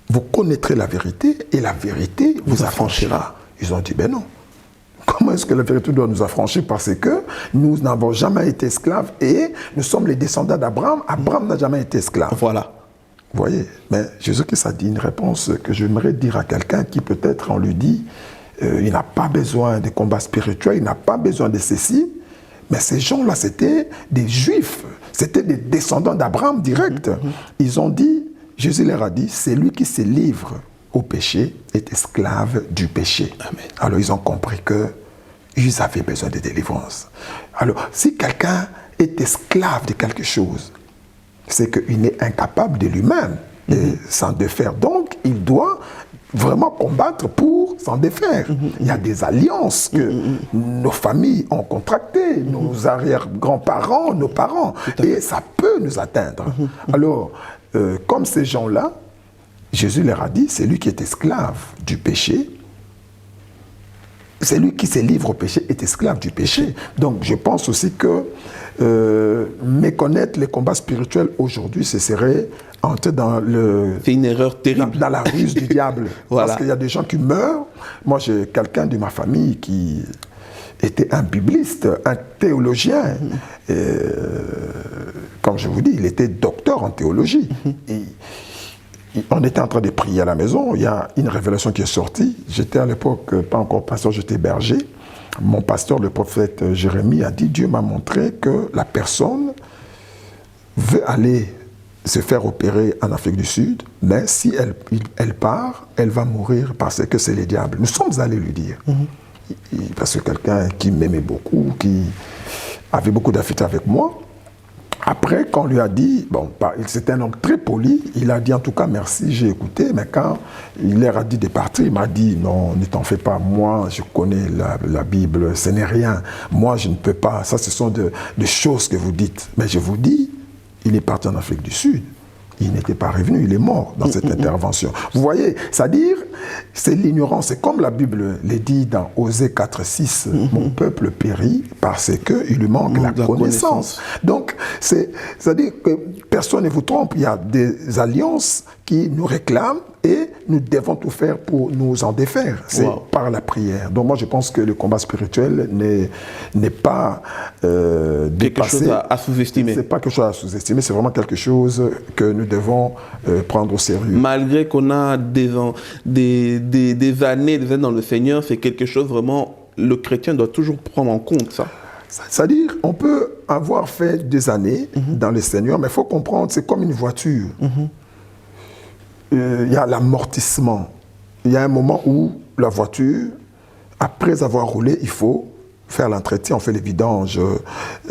vous connaîtrez la vérité et la vérité vous affranchira. Ils ont dit, ben non. Comment est-ce que la vérité doit nous affranchir? Parce que nous n'avons jamais été esclaves et nous sommes les descendants d'Abraham. Abraham n'a jamais été esclave. Voilà. Vous voyez, mais Jésus-Christ a dit une réponse que j'aimerais dire à quelqu'un qui peut-être on lui dit, il n'a pas besoin de combats spirituels, il n'a pas besoin de ceci. Mais ces gens-là, c'était des Juifs, c'était des descendants d'Abraham direct. Ils ont dit, Jésus leur a dit, celui qui se livre au péché est esclave du péché. Amen. Alors ils ont compris qu'ils avaient besoin de délivrance. Alors, si quelqu'un est esclave de quelque chose, c'est qu'il est incapable de lui-même s'en défaire. Donc, il doit vraiment combattre pour s'en défaire. Il y a des alliances que nos familles ont contractées, nos arrière-grands-parents, nos parents, et ça peut nous atteindre. Alors, comme ces gens-là, Jésus leur a dit, c'est lui qui est esclave du péché. Celui qui se livre au péché est esclave du péché. Donc, je pense aussi que méconnaître les combats spirituels aujourd'hui, ce serait entrer dans le... C'est une erreur terrible. Dans la ruse du diable. Voilà. Parce qu'il y a des gens qui meurent. Moi, j'ai quelqu'un de ma famille qui était un bibliste, un théologien. Comme je vous dis, il était docteur en théologie. On était en train de prier à la maison, il y a une révélation qui est sortie. J'étais à l'époque pas encore pasteur, j'étais berger. Mon pasteur, le prophète Jérémie, a dit, Dieu m'a montré que la personne veut aller se faire opérer en Afrique du Sud, mais si elle part, elle va mourir parce que c'est le diable. Nous sommes allés lui dire. Parce que quelqu'un qui m'aimait beaucoup, qui avait beaucoup d'affects avec moi, après, quand on lui a dit, bon, c'était un homme très poli, il a dit en tout cas merci, j'ai écouté, mais quand il leur a dit de partir, il m'a dit non, ne t'en fais pas, moi je connais la Bible, ce n'est rien, moi je ne peux pas, ça ce sont des choses que vous dites. Mais je vous dis, il est parti en Afrique du Sud. Il n'était pas revenu, il est mort dans cette intervention. Vous voyez, c'est-à-dire, c'est l'ignorance. C'est comme la Bible le dit dans Osée 4,6, mon peuple périt parce qu'il lui manque la connaissance. Donc, c'est-à-dire que personne ne vous trompe, il y a des alliances qui nous réclament et nous devons tout faire pour nous en défaire. C'est par la prière. Donc moi, je pense que le combat spirituel n'est pas dépassé. Quelque chose à sous-estimer. C'est pas quelque chose à sous-estimer, c'est vraiment quelque chose que nous devons prendre au sérieux. Malgré qu'on a des années dans le Seigneur, c'est quelque chose vraiment, le chrétien doit toujours prendre en compte ça. C'est-à-dire, on peut avoir fait des années dans le Seigneur, mais il faut comprendre, c'est comme une voiture. Il y a l'amortissement. Il y a un moment où la voiture, après avoir roulé, il faut faire l'entretien, on fait les vidanges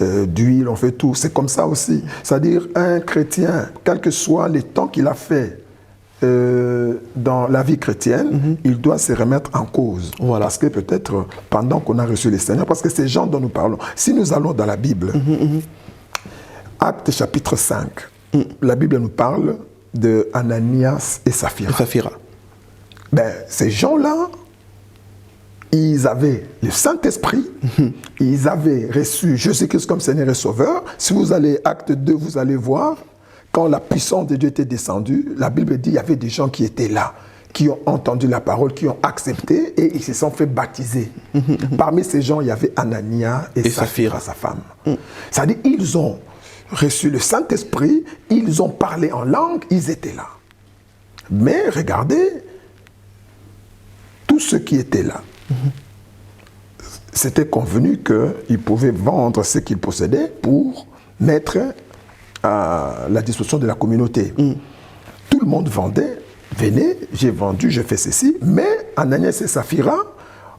d'huile, on fait tout. C'est comme ça aussi. C'est-à-dire, un chrétien, quel que soit le temps qu'il a fait dans la vie chrétienne, il doit se remettre en cause. Voilà. Parce que peut-être, pendant qu'on a reçu le Seigneur, parce que ces gens dont nous parlons, si nous allons dans la Bible, Actes chapitre 5, la Bible nous parle de Ananias et Saphira. Ben, ces gens-là, ils avaient le Saint-Esprit, ils avaient reçu Jésus-Christ comme Seigneur et Sauveur. Si vous allez Acte 2, vous allez voir, quand la puissance de Dieu était descendue, la Bible dit qu'il y avait des gens qui étaient là, qui ont entendu la parole, qui ont accepté et ils se sont fait baptiser. Parmi ces gens, il y avait Ananias et Saphira, sa femme. C'est-à-dire ils ont reçu le Saint-Esprit, ils ont parlé en langue, ils étaient là. Mais regardez, tous ceux qui étaient là, c'était convenu qu'ils pouvaient vendre ce qu'ils possédaient pour mettre à la disposition de la communauté. Tout le monde vendait, venez, j'ai vendu, je fais ceci, mais Ananias et Saphira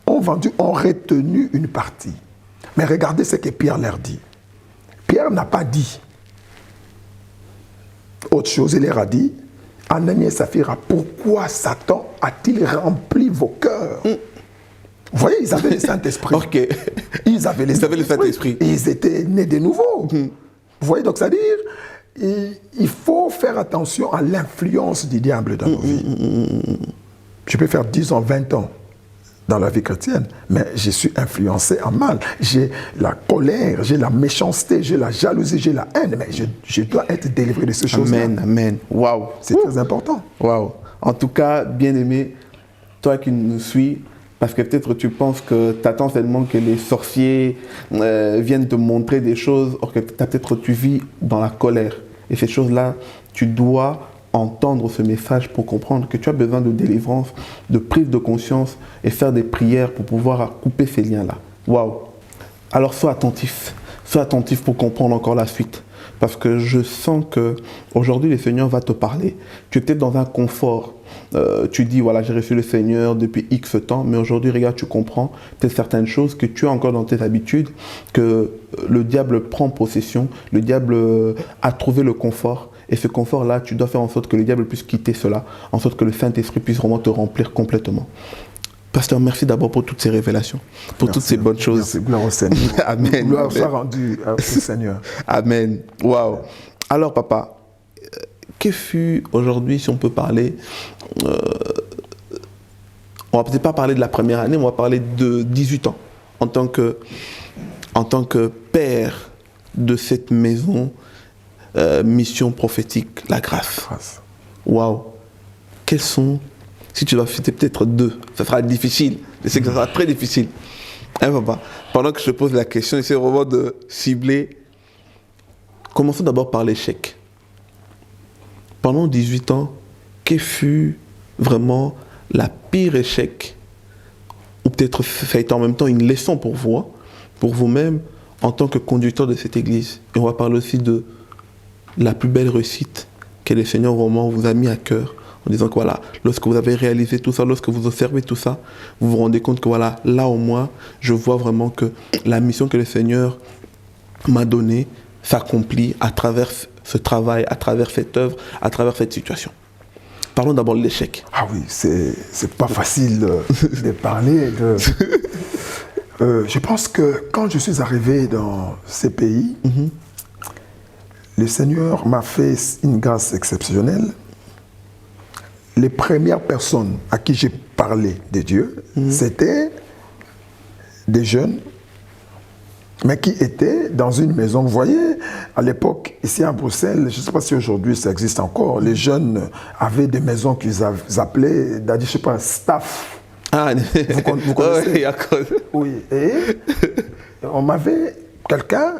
ont vendu, ont retenu une partie. Mais regardez ce que Pierre leur dit. Pierre n'a pas dit autre chose, il leur a dit, Ananias et Saphira, pourquoi Satan a-t-il rempli vos cœurs? Vous voyez, ils avaient le Saint-Esprit. Ok. Ils avaient le Saint-Esprit. Et ils étaient nés de nouveau. Vous voyez, donc c'est-à-dire, il faut faire attention à l'influence du diable dans nos vies. Je peux faire 10 ans, 20 ans dans la vie chrétienne, mais je suis influencé en mal. J'ai la colère, j'ai la méchanceté, j'ai la jalousie, j'ai la haine, mais je dois être délivré de ces choses-là. Amen, amen. Waouh. C'est très important. Waouh. En tout cas, bien-aimé, toi qui nous suis, parce que peut-être tu penses que tu attends seulement que les sorciers viennent te montrer des choses, or que peut-être tu vis dans la colère. Et ces choses-là, tu dois entendre ce message pour comprendre que tu as besoin de délivrance, de prise de conscience et faire des prières pour pouvoir couper ces liens-là. Waouh! Alors sois attentif pour comprendre encore la suite. Parce que je sens qu'aujourd'hui, le Seigneur va te parler. Tu es peut-être dans un confort. Tu dis, voilà, j'ai reçu le Seigneur depuis X temps, mais aujourd'hui, regarde, tu comprends peut-être certaines choses que tu as encore dans tes habitudes, que le diable prend possession, le diable a trouvé le confort. Et ce confort-là, tu dois faire en sorte que le diable puisse quitter cela, en sorte que le Saint-Esprit puisse vraiment te remplir complètement. Pasteur, merci d'abord pour toutes ces révélations, pour toutes ces bonnes choses. Merci, gloire au Seigneur. Amen. Gloire soit rendue au Seigneur. Amen. Waouh. Alors, papa, que fut aujourd'hui, si on peut parler, on va peut-être pas parler de la première année, mais on va parler de 18 ans, en tant que père de cette maison, mission prophétique, la grâce. Waouh. Quels sont... Si tu dois citer peut-être 2, ça sera difficile. Je sais que ça sera très difficile. Hein, papa? Pendant que je te pose la question, j'essaie vraiment de cibler. Commençons d'abord par l'échec. Pendant 18 ans, quel fut vraiment la pire échec? Ou peut-être ça a été en même temps une leçon pour vous, pour vous-même, en tant que conducteur de cette église. Et on va parler aussi de la plus belle réussite que le Seigneur vraiment vous a mis à cœur. En disant que voilà, lorsque vous avez réalisé tout ça, lorsque vous observez tout ça, vous vous rendez compte que voilà, là au moins, je vois vraiment que la mission que le Seigneur m'a donnée s'accomplit à travers ce travail, à travers cette œuvre, à travers cette situation. Parlons d'abord de l'échec. Ah oui, c'est pas facile de parler de... je pense que quand je suis arrivé dans ces pays, le Seigneur m'a fait une grâce exceptionnelle. Les premières personnes à qui j'ai parlé de Dieu, c'était des jeunes, mais qui étaient dans une maison. Vous voyez, à l'époque, ici à Bruxelles, je ne sais pas si aujourd'hui ça existe encore, les jeunes avaient des maisons qu'ils appelaient, je ne sais pas, staff. Ah, vous connaissez? Oui, et on m'avait quelqu'un,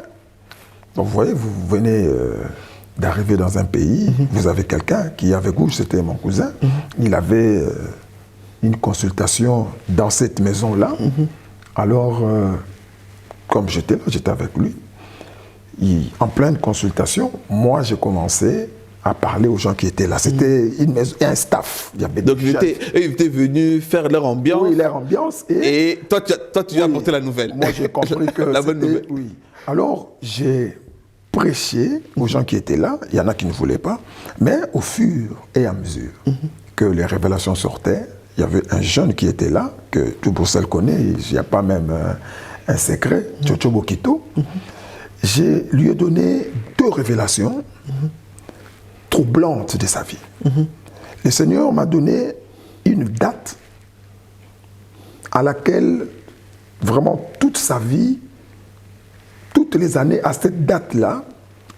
donc vous voyez, vous venez... d'arriver dans un pays, vous avez quelqu'un qui avec vous, c'était mon cousin, il avait une consultation dans cette maison-là. Alors, comme j'étais là, j'étais avec lui, en pleine consultation, moi j'ai commencé à parler aux gens qui étaient là. C'était une maison, un staff. Il y avait donc ils étaient venus faire leur ambiance. Oui, leur ambiance. Et toi, tu as apporté la nouvelle. Moi j'ai compris que la bonne nouvelle. Oui. Alors, j'ai prêcher aux gens qui étaient là, il y en a qui ne voulaient pas, mais au fur et à mesure que les révélations sortaient, il y avait un jeune qui était là, que tout Bruxelles connaît, il n'y a pas même un secret, Tchotcho Bokito. Je lui ai donné 2 révélations troublantes de sa vie. Le Seigneur m'a donné une date à laquelle vraiment toute sa vie, toutes les années, à cette date-là,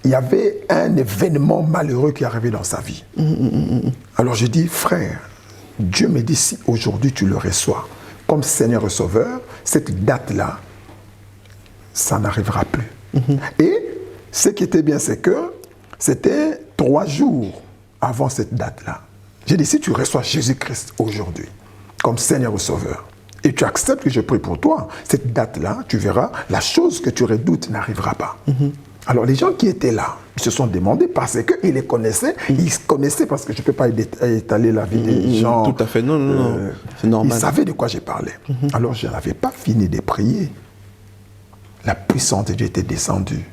il y avait un événement malheureux qui arrivait dans sa vie. Alors j'ai dit, frère, Dieu me dit, si aujourd'hui tu le reçois comme Seigneur et Sauveur, cette date-là, ça n'arrivera plus. Et ce qui était bien, c'est que c'était 3 jours avant cette date-là. J'ai dit, si tu reçois Jésus-Christ aujourd'hui comme Seigneur et Sauveur, et tu acceptes que je prie pour toi, cette date-là, tu verras, la chose que tu redoutes n'arrivera pas. Alors les gens qui étaient là, ils se sont demandé parce qu'ils les connaissaient, ils connaissaient parce que je ne peux pas étaler la vie des gens. Tout à fait, non, c'est normal. Ils savaient de quoi je parlais. Alors je n'avais pas fini de prier. La puissance de Dieu était descendue.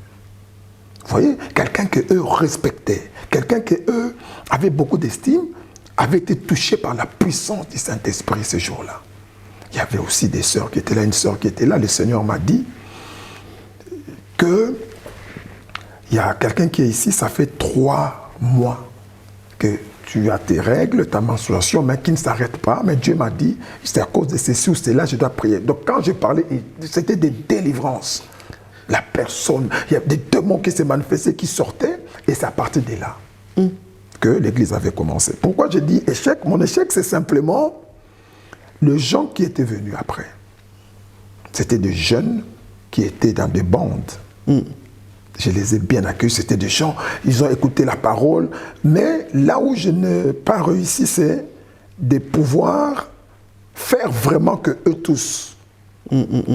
Vous voyez, quelqu'un qu'eux respectaient, quelqu'un qu'eux avaient beaucoup d'estime, avait été touché par la puissance du Saint-Esprit ce jour-là. Il y avait aussi des sœurs qui étaient là, une sœur qui était là. Le Seigneur m'a dit que il y a quelqu'un qui est ici, ça fait 3 mois que tu as tes règles, ta menstruation, mais qui ne s'arrête pas. Mais Dieu m'a dit, c'est à cause de ceci ou cela, je dois prier. Donc quand je parlais, c'était des délivrances. La personne, il y a des démons qui se manifestaient, qui sortaient, et c'est à partir de là que l'église avait commencé. Pourquoi je dis échec? Mon échec, c'est simplement les gens qui étaient venus après. C'était des jeunes qui étaient dans des bandes. je les ai bien accueillis. C'était des gens, ils ont écouté la parole. Mais là où je n'ai pas réussi, c'est de pouvoir faire vraiment que eux tous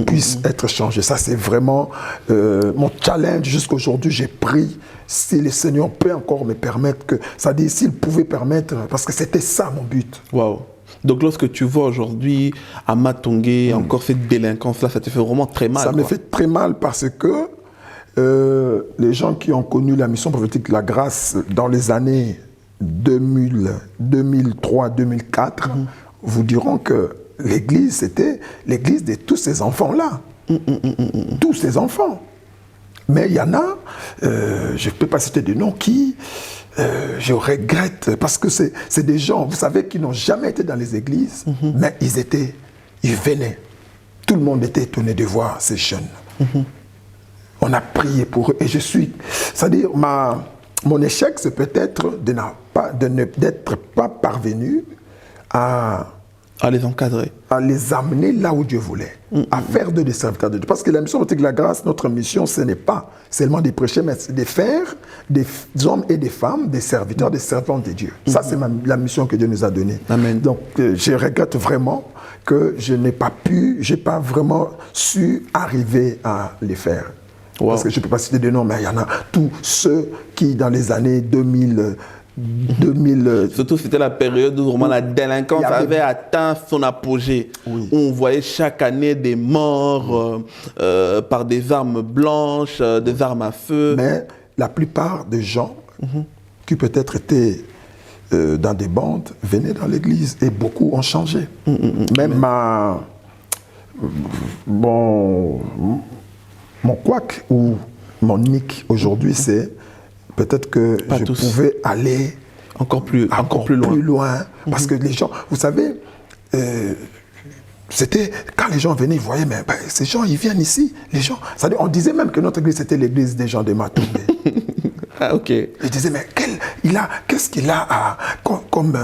puissent être changés. Ça, c'est vraiment mon challenge jusqu'à aujourd'hui. J'ai pris, si le Seigneur peut encore me permettre, c'est-à-dire s'il pouvait permettre, parce que c'était ça mon but. Waouh. Donc lorsque tu vois aujourd'hui à Matongé encore cette délinquance-là, ça te fait vraiment très mal. Ça me fait très mal parce que les gens qui ont connu la mission prophétique de la grâce dans les années 2000, 2003, 2004 vous diront que l'église, c'était l'église de tous ces enfants-là. Tous ces enfants. Mais il y en a, je ne peux pas citer de noms, qui, je regrette, parce que c'est des gens, vous savez, qui n'ont jamais été dans les églises, mais ils venaient. Tout le monde était étonné de voir ces jeunes. On a prié pour eux, et c'est-à-dire, mon échec, c'est peut-être d'être pas parvenu à les encadrer, à les amener là où Dieu voulait, à faire d'eux des serviteurs de Dieu. Parce que la mission prophétique de la grâce, notre mission, ce n'est pas seulement de prêcher, mais c'est de faire des hommes et des femmes des serviteurs, des servantes de Dieu. Ça, c'est la mission que Dieu nous a donnée. Amen. Donc, je regrette vraiment que je n'ai pas vraiment su arriver à les faire. Wow. Parce que je ne peux pas citer de noms, mais il y en a tous ceux qui, dans les années 2000, surtout c'était la période où vraiment la délinquance avait atteint son apogée. Oui. On voyait chaque année des morts par des armes blanches, des armes à feu. Mais la plupart des gens qui peut-être étaient dans des bandes venaient dans l'église et beaucoup ont changé. Même mon couac ou mon nick aujourd'hui, c'est peut-être que Pas je tous. pouvais aller Encore plus loin. parce que les gens, vous savez, c'était quand les gens venaient, ils voyaient, mais ces gens, ils viennent ici. Les gens, c'est-à-dire, on disait même que notre église, c'était l'église des gens de Matongé. Ah, ok. Ils disaient, mais qu'est-ce qu'il a comme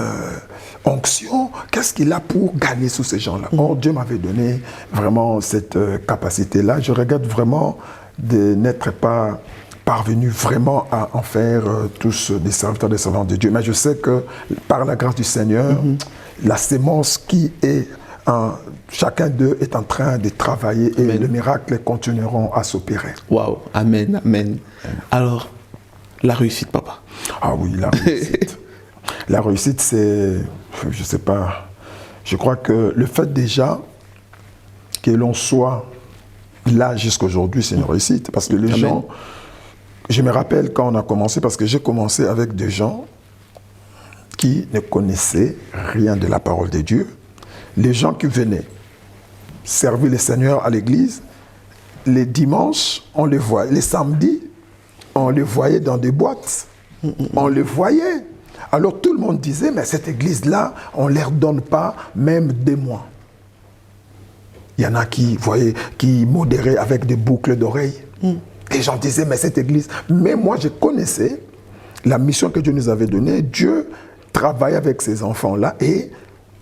onction, qu'est-ce qu'il a pour gagner sous ces gens-là? Or, Dieu m'avait donné vraiment cette capacité-là. Je regrette vraiment de n'être pas parvenu vraiment à en faire tous des serviteurs, des servants de Dieu. Mais je sais que par la grâce du Seigneur, la sémence qui est chacun d'eux est en train de travailler et les miracles continueront à s'opérer. Waouh, amen, amen. Alors, la réussite, papa. Ah oui, la réussite. La réussite, c'est, je ne sais pas, je crois que le fait déjà que l'on soit là jusqu'à aujourd'hui, c'est une réussite. Parce que les amen. gens, je me rappelle quand on a commencé, parce que j'ai commencé avec des gens qui ne connaissaient rien de la parole de Dieu. Les gens qui venaient servir le Seigneur à l'église, les dimanches, on les voyait, les samedis, on les voyait dans des boîtes. On les voyait. Alors tout le monde disait, mais cette église-là, on ne leur donne pas même des mois. Il y en a qui modéraient avec des boucles d'oreilles. Les gens disaient, mais cette église... Mais moi, je connaissais la mission que Dieu nous avait donnée. Dieu travaillait avec ces enfants-là et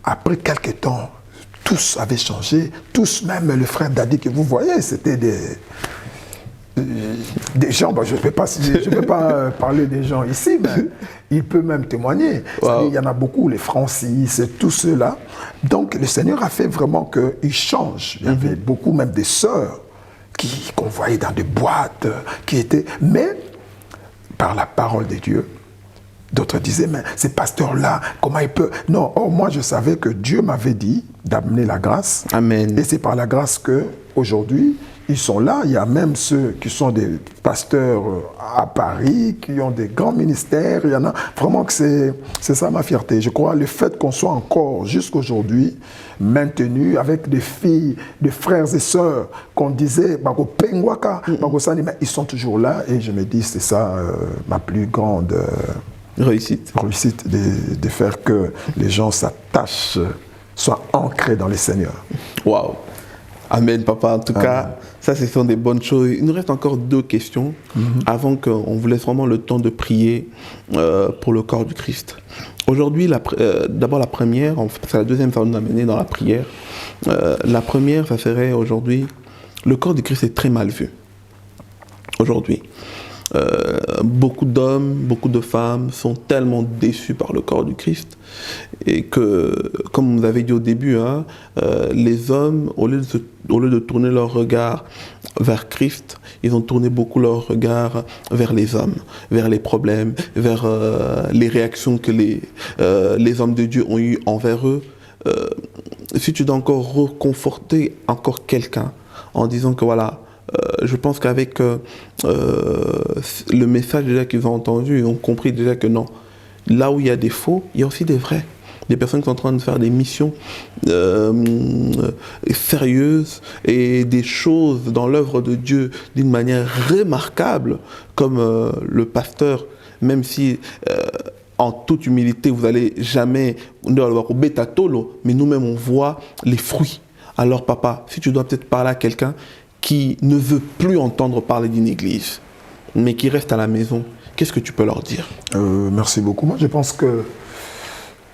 après quelques temps, tous avaient changé. Tous, même le frère Dadi que vous voyez, c'était des gens, je ne peux pas parler des gens ici, mais il peut même témoigner. Wow. Il y en a beaucoup, les Francis, tous ceux-là. Donc le Seigneur a fait vraiment qu'ils changent. Il y avait beaucoup même des sœurs qu'on voyait dans des boîtes, qui étaient... Mais par la parole de Dieu, d'autres disaient, mais ces pasteurs-là, comment ils peuvent... Non, moi je savais que Dieu m'avait dit d'amener la grâce. Amen. Et c'est par la grâce qu'aujourd'hui, ils sont là. Il y a même ceux qui sont des pasteurs à Paris, qui ont des grands ministères. Il y en a vraiment que c'est ça ma fierté. Je crois le fait qu'on soit encore jusqu'aujourd'hui maintenu avec des filles, des frères et sœurs qu'on disait Bako Pengwaka, Bako Sani, mais ils sont toujours là. Et je me dis c'est ça ma plus grande réussite de faire que les gens s'attachent, soient ancrés dans le Seigneur. Waouh. Amen, papa. En tout cas, ça, ce sont des bonnes choses. Il nous reste encore 2 questions avant qu'on vous laisse vraiment le temps de prier pour le corps du Christ. Aujourd'hui, d'abord la première, c'est la deuxième, ça va nous amener dans la prière. La première, ça serait aujourd'hui, le corps du Christ est très mal vu. Aujourd'hui. beaucoup d'hommes, beaucoup de femmes sont tellement déçus par le corps du Christ et que, comme vous avez dit au début, hein, les hommes, au lieu de tourner leur regard vers Christ, ils ont tourné beaucoup leur regard vers les hommes, vers les problèmes, vers les réactions que les hommes de Dieu ont eues envers eux. Si tu dois encore reconforter encore quelqu'un en disant que voilà, je pense qu'avec le message déjà qu'ils ont entendu, ils ont compris déjà que non, là où il y a des faux, il y a aussi des vrais. Des personnes qui sont en train de faire des missions sérieuses et des choses dans l'œuvre de Dieu d'une manière remarquable, comme le pasteur, même si en toute humilité, vous n'allez jamais au bêta-tolo, mais nous-mêmes on voit les fruits. Alors papa, si tu dois peut-être parler à quelqu'un qui ne veut plus entendre parler d'une église, mais qui reste à la maison, qu'est-ce que tu peux leur dire? Merci beaucoup. Moi, je pense que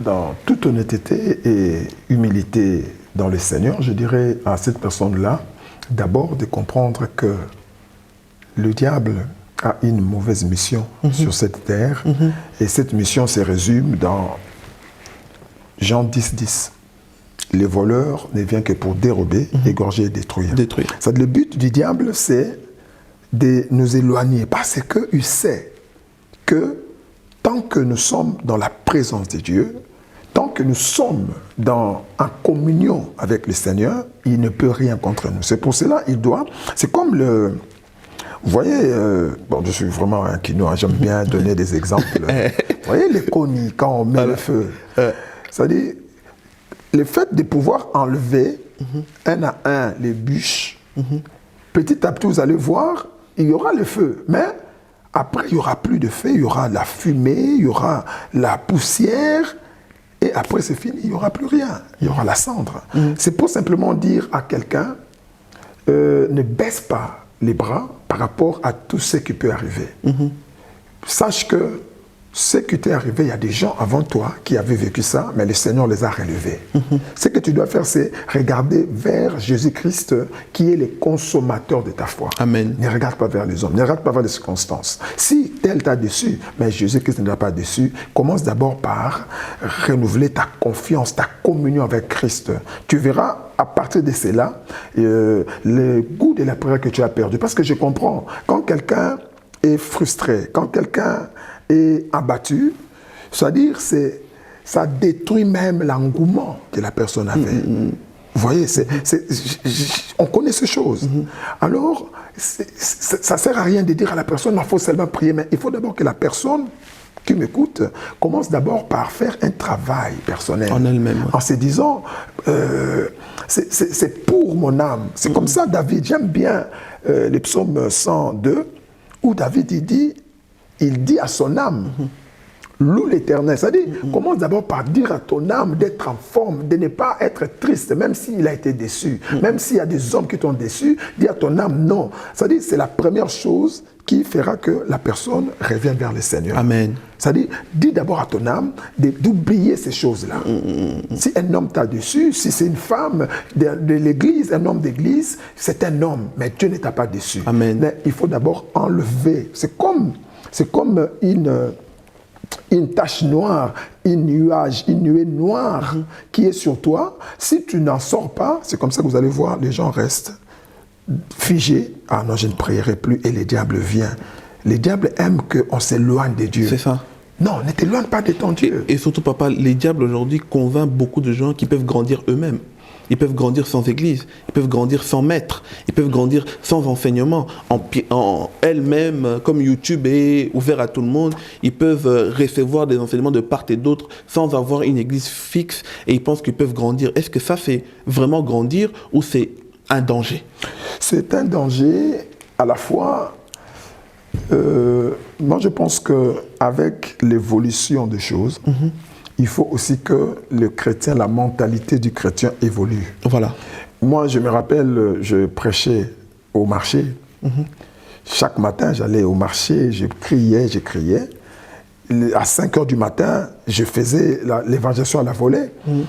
dans toute honnêteté et humilité dans le Seigneur, je dirais à cette personne-là, d'abord de comprendre que le diable a une mauvaise mission sur cette terre, et cette mission se résume dans Jean 10, 10. Le voleur ne vient que pour dérober, égorger et détruire. Le but du diable, c'est de nous éloigner parce qu'il sait que tant que nous sommes dans la présence de Dieu, tant que nous sommes en communion avec le Seigneur, il ne peut rien contre nous. C'est pour cela qu'il doit... C'est comme le... Vous voyez, bon, je suis vraiment un quinoa, j'aime bien donner des exemples. Vous voyez les conis, quand on met le feu, c'est-à-dire, le fait de pouvoir enlever un à un les bûches, petit à petit, vous allez voir, il y aura le feu. Mais après, il n'y aura plus de feu, il y aura la fumée, il y aura la poussière. Et après, c'est fini, il n'y aura plus rien. Il y aura la cendre. C'est pour simplement dire à quelqu'un, ne baisse pas les bras par rapport à tout ce qui peut arriver. Sache que ce qui t'est arrivé, il y a des gens avant toi qui avaient vécu ça, mais le Seigneur les a relevés. Ce que tu dois faire, c'est regarder vers Jésus-Christ, qui est le consommateur de ta foi. Amen. Ne regarde pas vers les hommes, ne regarde pas vers les circonstances. Si tel t'a déçu, mais Jésus-Christ ne t'a pas déçu, commence d'abord par renouveler ta confiance, ta communion avec Christ. Tu verras à partir de cela le goût de la prière que tu as perdu. Parce que je comprends, quand quelqu'un est frustré, quand quelqu'un est abattu, c'est-à-dire ça détruit même l'engouement que la personne avait. Vous voyez, on connaît ces choses. Alors, ça ne sert à rien de dire à la personne, il faut seulement prier, mais il faut d'abord que la personne qui m'écoute commence d'abord par faire un travail personnel. En elle-même. En se disant, c'est pour mon âme. C'est comme ça, David, j'aime bien le psaume 102, où David, il dit à son âme, loue l'Éternel. C'est-à-dire, commence d'abord par dire à ton âme d'être en forme, de ne pas être triste, même s'il a été déçu, même s'il y a des hommes qui t'ont déçu, dis à ton âme non. C'est-à-dire, c'est la première chose qui fera que la personne revienne vers le Seigneur. Amen. C'est-à-dire, dis d'abord à ton âme d'oublier ces choses-là. Si un homme t'a déçu, si c'est une femme de l'église, un homme d'église, c'est un homme, mais Dieu ne t'a pas déçu. Amen. Mais il faut d'abord enlever. C'est comme une tache noire, une nuée noire qui est sur toi. Si tu n'en sors pas, c'est comme ça que vous allez voir, les gens restent figés. Ah non, je ne prierai plus, et le diable vient. Le diable aime qu'on s'éloigne de Dieu. C'est ça. Non, ne t'éloigne pas de ton Dieu. Et surtout, papa, les diables aujourd'hui convainquent beaucoup de gens qui peuvent grandir eux-mêmes. Ils peuvent grandir sans église, ils peuvent grandir sans maître, ils peuvent grandir sans enseignement. En elles-mêmes, comme YouTube est ouvert à tout le monde, ils peuvent recevoir des enseignements de part et d'autre sans avoir une église fixe, et ils pensent qu'ils peuvent grandir. Est-ce que ça fait vraiment grandir ou c'est un danger? C'est un danger à la fois. Moi, je pense qu'avec l'évolution des choses, il faut aussi que le chrétien, la mentalité du chrétien évolue. Voilà. Moi, je me rappelle, je prêchais au marché. Chaque matin, j'allais au marché, je criais. À 5 h du matin, je faisais l'évangélisation à la volée. Vous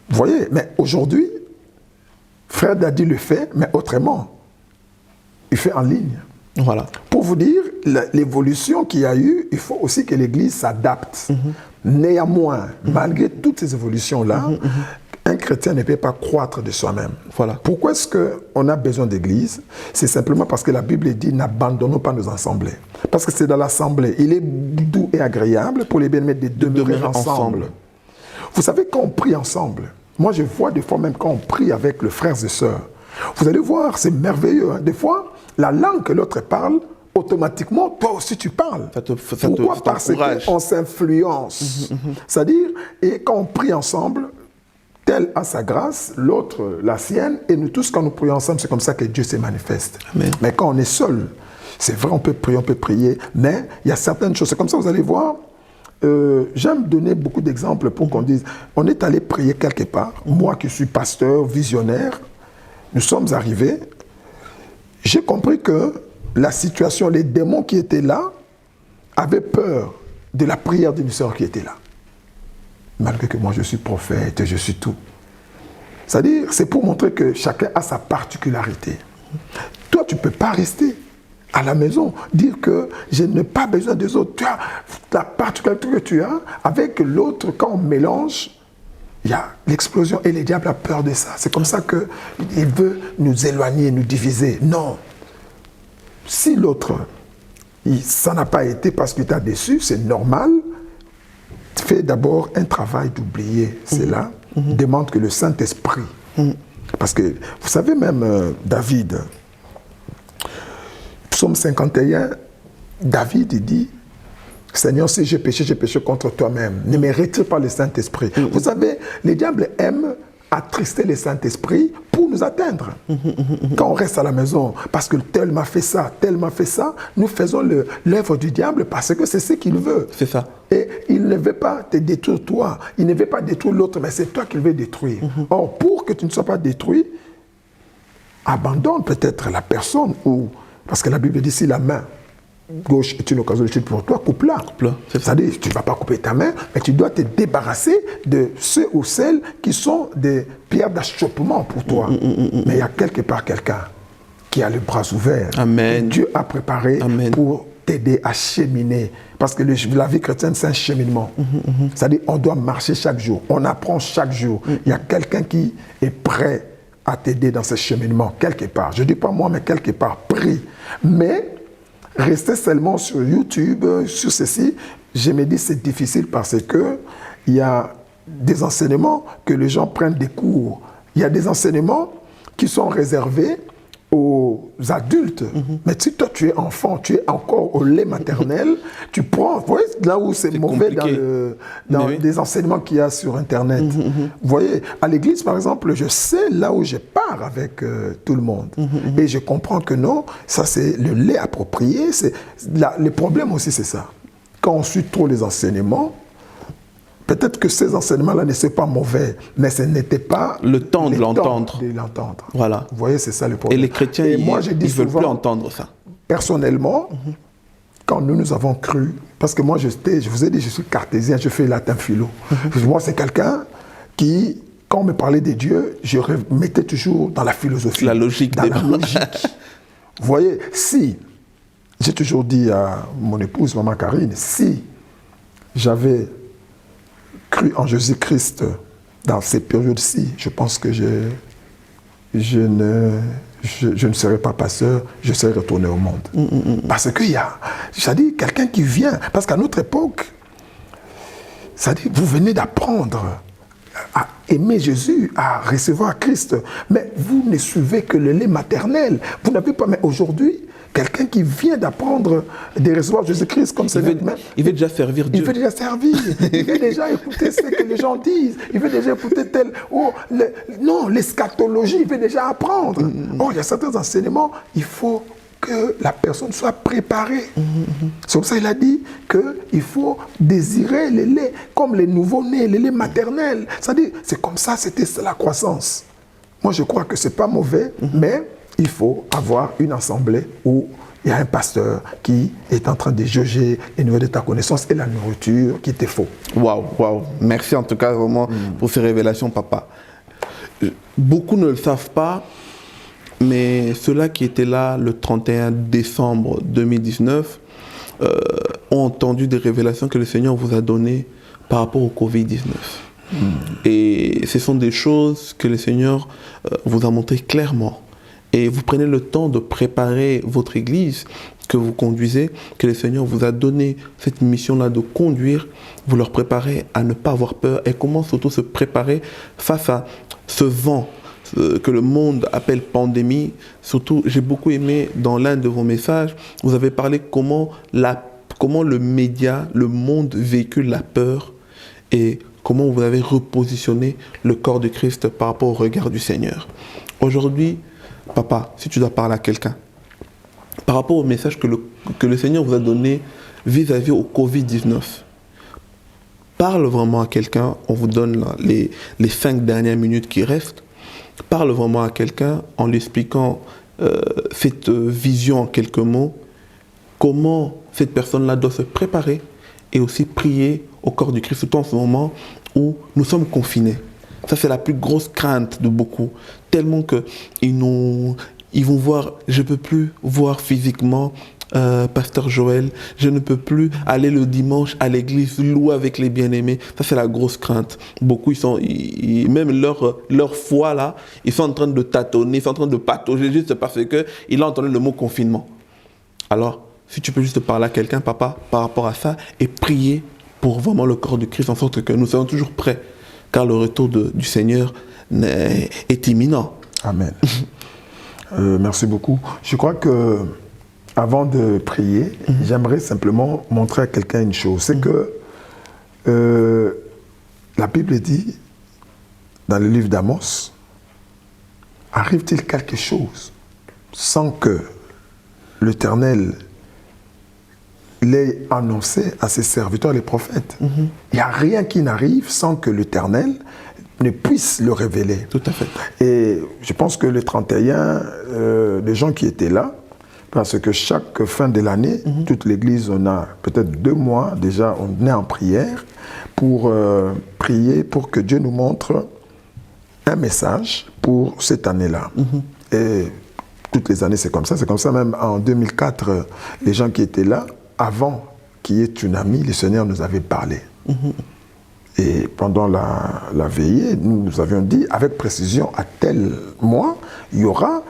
voyez, mais aujourd'hui, Frère Dadi le fait, mais autrement. Il fait en ligne. Voilà. Pour vous dire, l'évolution qu'il y a eu, il faut aussi que l'Église s'adapte. Néanmoins, malgré toutes ces évolutions-là, un chrétien ne peut pas croître de soi-même. Voilà. Pourquoi est-ce qu'on a besoin d'église? C'est simplement parce que la Bible dit n'abandonnons pas nos assemblées. Parce que c'est dans l'assemblée. Il est doux et agréable pour les bien-aimés de demeurer ensemble. Vous savez, quand on prie ensemble, moi je vois des fois même quand on prie avec les frères et sœurs, vous allez voir, c'est merveilleux. Hein. Des fois, la langue que l'autre parle, automatiquement, toi aussi tu parles. Pourquoi? Parce qu'on s'influence. C'est-à-dire, et quand on prie ensemble, tel a sa grâce, l'autre la sienne, et nous tous, quand nous prions ensemble, c'est comme ça que Dieu se manifeste. Amen. Mais quand on est seul, c'est vrai, on peut prier, mais il y a certaines choses. C'est comme ça, vous allez voir, j'aime donner beaucoup d'exemples pour qu'on dise, on est allé prier quelque part, moi qui suis pasteur, visionnaire, nous sommes arrivés, j'ai compris que la situation, les démons qui étaient là, avaient peur de la prière d'une sœur qui était là. Malgré que moi je suis prophète, je suis tout. C'est-à-dire, c'est pour montrer que chacun a sa particularité. Toi, tu ne peux pas rester à la maison, dire que je n'ai pas besoin des autres. Tu as la particularité que tu as avec l'autre, quand on mélange, il y a l'explosion et le diable a peur de ça. C'est comme ça qu'il veut nous éloigner, nous diviser. Non. Si l'autre, ça n'a pas été parce qu'il t'a déçu, c'est normal. Fais d'abord un travail d'oublier cela. Demande que le Saint-Esprit. Parce que, vous savez même, David, Psaume 51, David, il dit, Seigneur, si j'ai péché contre toi-même. Ne me retire pas le Saint-Esprit. Vous savez, les diables aiment attrister le Saint-Esprit pour nous atteindre. Quand on reste à la maison, parce que tel m'a fait ça, nous faisons l'œuvre du diable parce que c'est ce qu'il veut. C'est ça. Et il ne veut pas te détruire toi, il ne veut pas détruire l'autre, mais c'est toi qu'il veut détruire. Or, pour que tu ne sois pas détruit, abandonne peut-être la personne, ou parce que la Bible dit si la main gauche est une occasion de chute pour toi, coupe-la. C'est-à-dire, tu ne vas pas couper ta main, mais tu dois te débarrasser de ceux ou celles qui sont des pierres d'achoppement pour toi. Mais il y a quelque part quelqu'un qui a les bras ouverts. Amen. Dieu a préparé pour t'aider à cheminer. Parce que la vie chrétienne, c'est un cheminement. C'est-à-dire, on doit marcher chaque jour. On apprend chaque jour. Il y a quelqu'un qui est prêt à t'aider dans ce cheminement, quelque part. Je ne dis pas moi, mais quelque part. Prie. Mais rester seulement sur YouTube, sur ceci, je me dis c'est difficile parce que il y a des enseignements que les gens prennent des cours. Il y a des enseignements qui sont réservés aux adultes. Mais si toi tu es enfant, tu es encore au lait maternel, tu prends, vous voyez là où c'est mauvais dans des enseignements qu'il y a sur Internet. Vous voyez, à l'église par exemple, je sais là où je pars avec tout le monde. Et je comprends que non, ça c'est le lait approprié. Le problème aussi c'est ça. Quand on suit trop les enseignements, peut-être que ces enseignements-là ne sont pas mauvais, mais ce n'était pas le temps de l'entendre. Voilà. Vous voyez, c'est ça le problème. Et les chrétiens, ils ne veulent plus entendre ça. Personnellement, quand nous avons cru, parce que moi, je vous ai dit, je suis cartésien, je fais latin philo. Moi, c'est quelqu'un qui, quand on me parlait de Dieu, je mettais toujours dans la philosophie. La logique. Dans la logique. Vous voyez, si, j'ai toujours dit à mon épouse, maman Karine, si j'avais cru en Jésus-Christ dans ces périodes-ci, je pense que je ne serais pas pasteur, je serais retourné au monde. Parce qu'il y a, c'est-à-dire quelqu'un qui vient, parce qu'à notre époque, c'est-à-dire vous venez d'apprendre à aimer Jésus, à recevoir Christ, mais vous ne suivez que le lait maternel. Vous n'avez pas, mais aujourd'hui, quelqu'un qui vient d'apprendre de recevoir Jésus-Christ comme c'est il veut déjà servir Dieu. Il veut déjà servir. Il veut déjà écouter ce que les gens disent. Il veut déjà écouter l'eschatologie, il veut déjà apprendre. Oh, il y a certains enseignements, il faut que la personne soit préparée. C'est comme ça qu'il a dit qu'il faut désirer le lait, comme les nouveaux-nés, le lait maternel. C'est-à-dire, c'est comme ça, c'était la croissance. Moi, je crois que ce n'est pas mauvais, mais il faut avoir une assemblée où il y a un pasteur qui est en train de juger le niveau de ta connaissance et la nourriture qui te faut. Waouh, waouh. Merci en tout cas vraiment pour ces révélations, papa. Beaucoup ne le savent pas, mais ceux-là qui étaient là le 31 décembre 2019, ont entendu des révélations que le Seigneur vous a données par rapport au Covid-19. Et ce sont des choses que le Seigneur vous a montrées clairement. Et vous prenez le temps de préparer votre Église que vous conduisez, que le Seigneur vous a donné cette mission-là de conduire, vous leur préparez à ne pas avoir peur et comment surtout se préparer face à ce vent que le monde appelle pandémie. Surtout, j'ai beaucoup aimé dans l'un de vos messages, vous avez parlé comment le média, le monde véhicule la peur et comment vous avez repositionné le corps de Christ par rapport au regard du Seigneur. Aujourd'hui, papa, si tu dois parler à quelqu'un, par rapport au message que le Seigneur vous a donné vis-à-vis au Covid-19, parle vraiment à quelqu'un, on vous donne là, les 5 dernières minutes qui restent, parle vraiment à quelqu'un en lui expliquant cette vision en quelques mots, comment cette personne-là doit se préparer et aussi prier au corps du Christ, surtout en ce moment où nous sommes confinés. Ça, c'est la plus grosse crainte de beaucoup, tellement qu'ils vont voir, je ne peux plus voir physiquement Pasteur Joël, je ne peux plus aller le dimanche à l'église, louer avec les bien-aimés. Ça, c'est la grosse crainte. Beaucoup, même leur foi, là, ils sont en train de tâtonner, ils sont en train de patauger juste parce qu'ils ont entendu le mot confinement. Alors, si tu peux juste parler à quelqu'un, papa, par rapport à ça, et prier pour vraiment le corps du Christ, en sorte que nous soyons toujours prêts, car le retour du Seigneur est imminent. Amen. Merci beaucoup. Je crois que avant de prier, j'aimerais simplement montrer à quelqu'un une chose. C'est que la Bible dit, dans le livre d'Amos, arrive-t-il quelque chose sans que l'Éternel l'ait annoncé à ses serviteurs, les prophètes? Il n'y a rien qui n'arrive sans que l'Éternel ne puisse le révéler. Tout à fait. Et je pense que le 31, les gens qui étaient là, parce que chaque fin de l'année, toute l'Église, on a peut-être 2 mois déjà, on est en prière pour prier pour que Dieu nous montre un message pour cette année-là. Et toutes les années, c'est comme ça. C'est comme ça même en 2004, les gens qui étaient là, avant qu'il y ait tsunami, le Seigneur nous avait parlé. Et pendant la veillée, nous avions dit avec précision, à tel mois, il y aura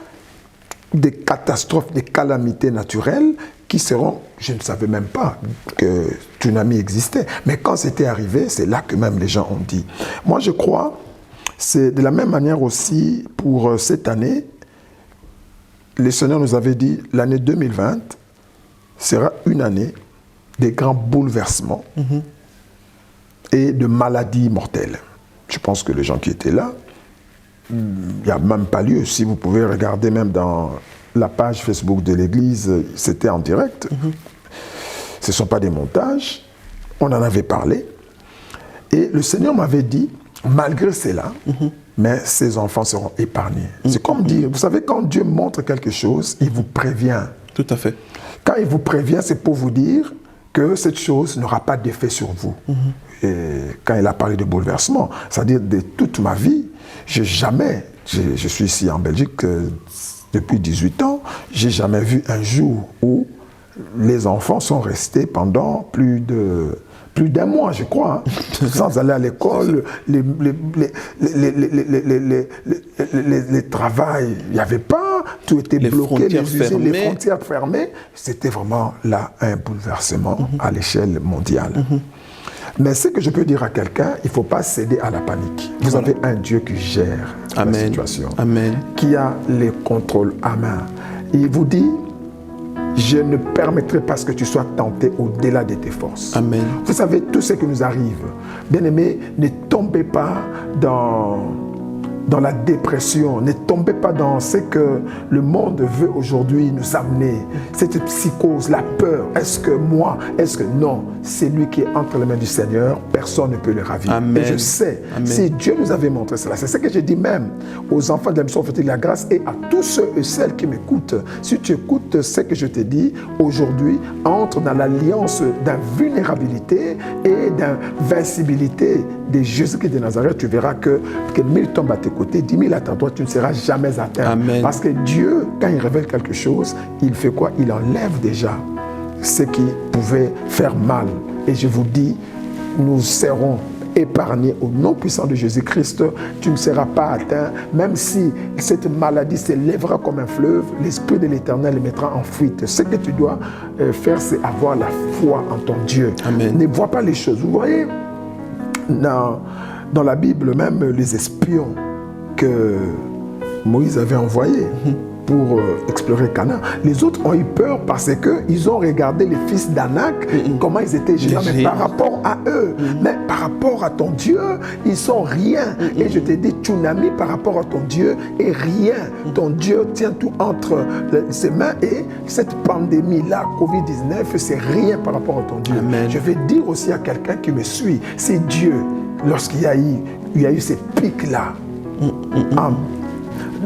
des catastrophes, des calamités naturelles qui seront, je ne savais même pas que tsunami existait. Mais quand c'était arrivé, c'est là que même les gens ont dit. Moi, je crois, c'est de la même manière aussi pour cette année, le Seigneur nous avait dit, l'année 2020 sera une année des grands bouleversements et de maladies mortelles. Je pense que les gens qui étaient là, il n'y a même pas lieu. Si vous pouvez regarder même dans la page Facebook de l'Église, c'était en direct. Ce ne sont pas des montages. On en avait parlé. Et le Seigneur m'avait dit, malgré cela, mais ses enfants seront épargnés. C'est comme dire, vous savez, quand Dieu montre quelque chose, il vous prévient. Tout à fait. Quand il vous prévient, c'est pour vous dire que cette chose n'aura pas d'effet sur vous. Et quand il a parlé de bouleversement, c'est-à-dire de toute ma vie, je suis ici en Belgique depuis 18 ans, j'ai jamais vu un jour où les enfants sont restés pendant plus d'un mois, je crois, sans aller à l'école, les travails, il n'y avait pas, tout était bloqué, les usines, les frontières fermées. C'était vraiment là un bouleversement à l'échelle mondiale. Mais ce que je peux dire à quelqu'un, il ne faut pas céder à la panique. Vous avez un Dieu qui gère la situation, qui a les contrôles à main. Il vous dit, je ne permettrai pas que tu sois tenté au-delà de tes forces. Amen. Vous savez, tout ce qui nous arrive, bien-aimés, ne tombez pas dans la dépression, ne tombez pas dans ce que le monde veut aujourd'hui nous amener. Cette psychose, la peur. Est-ce que moi, est-ce que non? C'est lui qui est entre les mains du Seigneur, personne ne peut le ravir. Amen. Et je sais, si Dieu nous avait montré cela, c'est ce que je dis même aux enfants de la mission de la grâce et à tous ceux et celles qui m'écoutent. Si tu écoutes ce que je te dis aujourd'hui, entre dans l'alliance d'invulnérabilité et d'invincibilité de Jésus-Christ de Nazareth, tu verras que 1000 tombent à tes côtés, 10 000 à ta droite, tu ne seras jamais atteint. Amen. Parce que Dieu, quand il révèle quelque chose, il fait quoi? Il enlève déjà ce qui pouvait faire mal. Et je vous dis, nous serons épargnés au nom puissant de Jésus-Christ. Tu ne seras pas atteint, même si cette maladie s'élèvera comme un fleuve, l'Esprit de l'Éternel le mettra en fuite. Ce que tu dois faire, c'est avoir la foi en ton Dieu. Amen. Ne vois pas les choses. Vous voyez, dans la Bible, même les espions que Moïse avait envoyés pour explorer Canaan, les autres ont eu peur parce qu'ils ont regardé les fils d'Anak, comment ils étaient géants, mais par rapport à eux, mais par rapport à ton Dieu, ils sont rien. Et je te dis, tsunami par rapport à ton Dieu est rien. Ton Dieu tient tout entre ses mains et cette pandémie-là, Covid-19, c'est rien par rapport à ton Dieu. Amen. Je vais dire aussi à quelqu'un qui me suit, c'est Dieu, lorsqu'il y a eu ces pics-là,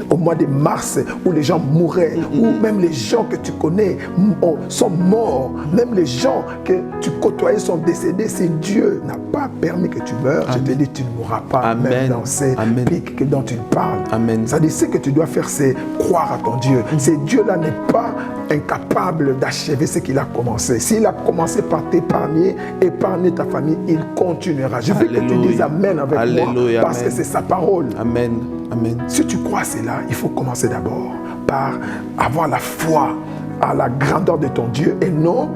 au mois de mars, où les gens mouraient, où même les gens que tu connais sont morts, même les gens que tu côtoyais sont décédés. Si Dieu n'a pas permis que tu meurs, je te dis, tu ne mourras pas. Amen. Même dans ces pics dont tu parles. Amen. Ça dit, ce que tu dois faire, c'est croire à ton Dieu. Ce Dieu-là n'est pas incapable d'achever ce qu'il a commencé. S'il a commencé par t'épargner, épargner ta famille, il continuera. Je veux que tu dises Amen avec moi, parce que c'est sa parole. Amen. Amen. Si tu crois cela, il faut commencer d'abord par avoir la foi à la grandeur de ton Dieu et non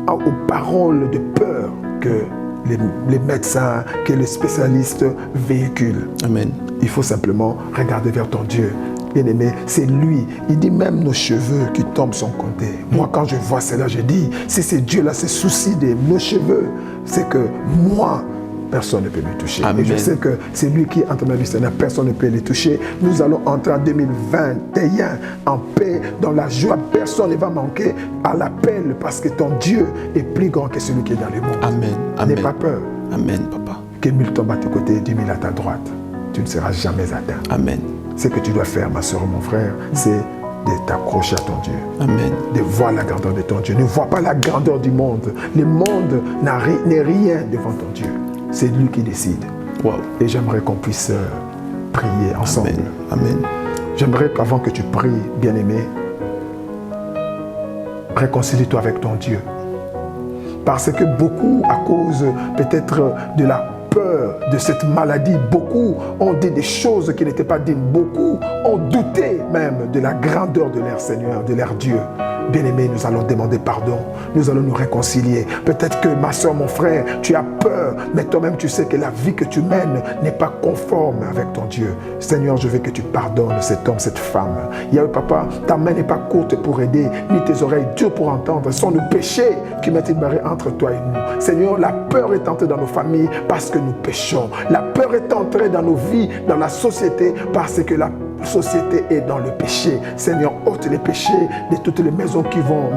aux paroles de peur que les médecins, que les spécialistes véhiculent. Amen. Il faut simplement regarder vers ton Dieu. Bien-aimé, c'est lui. Il dit même nos cheveux qui tombent sont comptés. Moi, quand je vois cela, je dis, si c'est Dieu-là se soucie de nos cheveux, c'est que moi, personne ne peut me toucher. Amen. Et je sais que c'est lui qui est entre ma vie, personne ne peut les toucher. Nous allons entrer en 2021 en paix, dans la joie. Personne ne va manquer à l'appel parce que ton Dieu est plus grand que celui qui est dans le monde. Amen. Amen. N'aie pas peur. Amen, papa. Que 1000 tombent à tes côtés et 10 000 à ta droite. Tu ne seras jamais atteint. Amen. Ce que tu dois faire, ma soeur, mon frère, c'est de t'accrocher à ton Dieu. Amen. De voir la grandeur de ton Dieu. Ne vois pas la grandeur du monde. Le monde n'est rien devant ton Dieu. C'est lui qui décide. Wow. Et j'aimerais qu'on puisse prier ensemble. Amen. Amen. J'aimerais qu'avant que tu pries, bien-aimé, réconcilie-toi avec ton Dieu. Parce que beaucoup, à cause peut-être de la peur de cette maladie, beaucoup ont dit des choses qui n'étaient pas dignes. Beaucoup ont douté même de la grandeur de leur Seigneur, de leur Dieu. Bien-aimé, nous allons demander pardon. Nous allons nous réconcilier. Peut-être que ma soeur, mon frère, tu as peur, mais toi-même tu sais que la vie que tu mènes n'est pas conforme avec ton Dieu. Seigneur, je veux que tu pardonnes cet homme, cette femme. Yahweh, papa, ta main n'est pas courte pour aider, ni tes oreilles dures pour entendre. Ce sont nos péchés qui mettent une barrière entre toi et nous. Seigneur, la peur est entrée dans nos familles parce que nous péchons. La peur est entrée dans nos vies, dans la société, parce que la société est dans le péché. Seigneur, ôte les péchés de toutes les maisons qui vont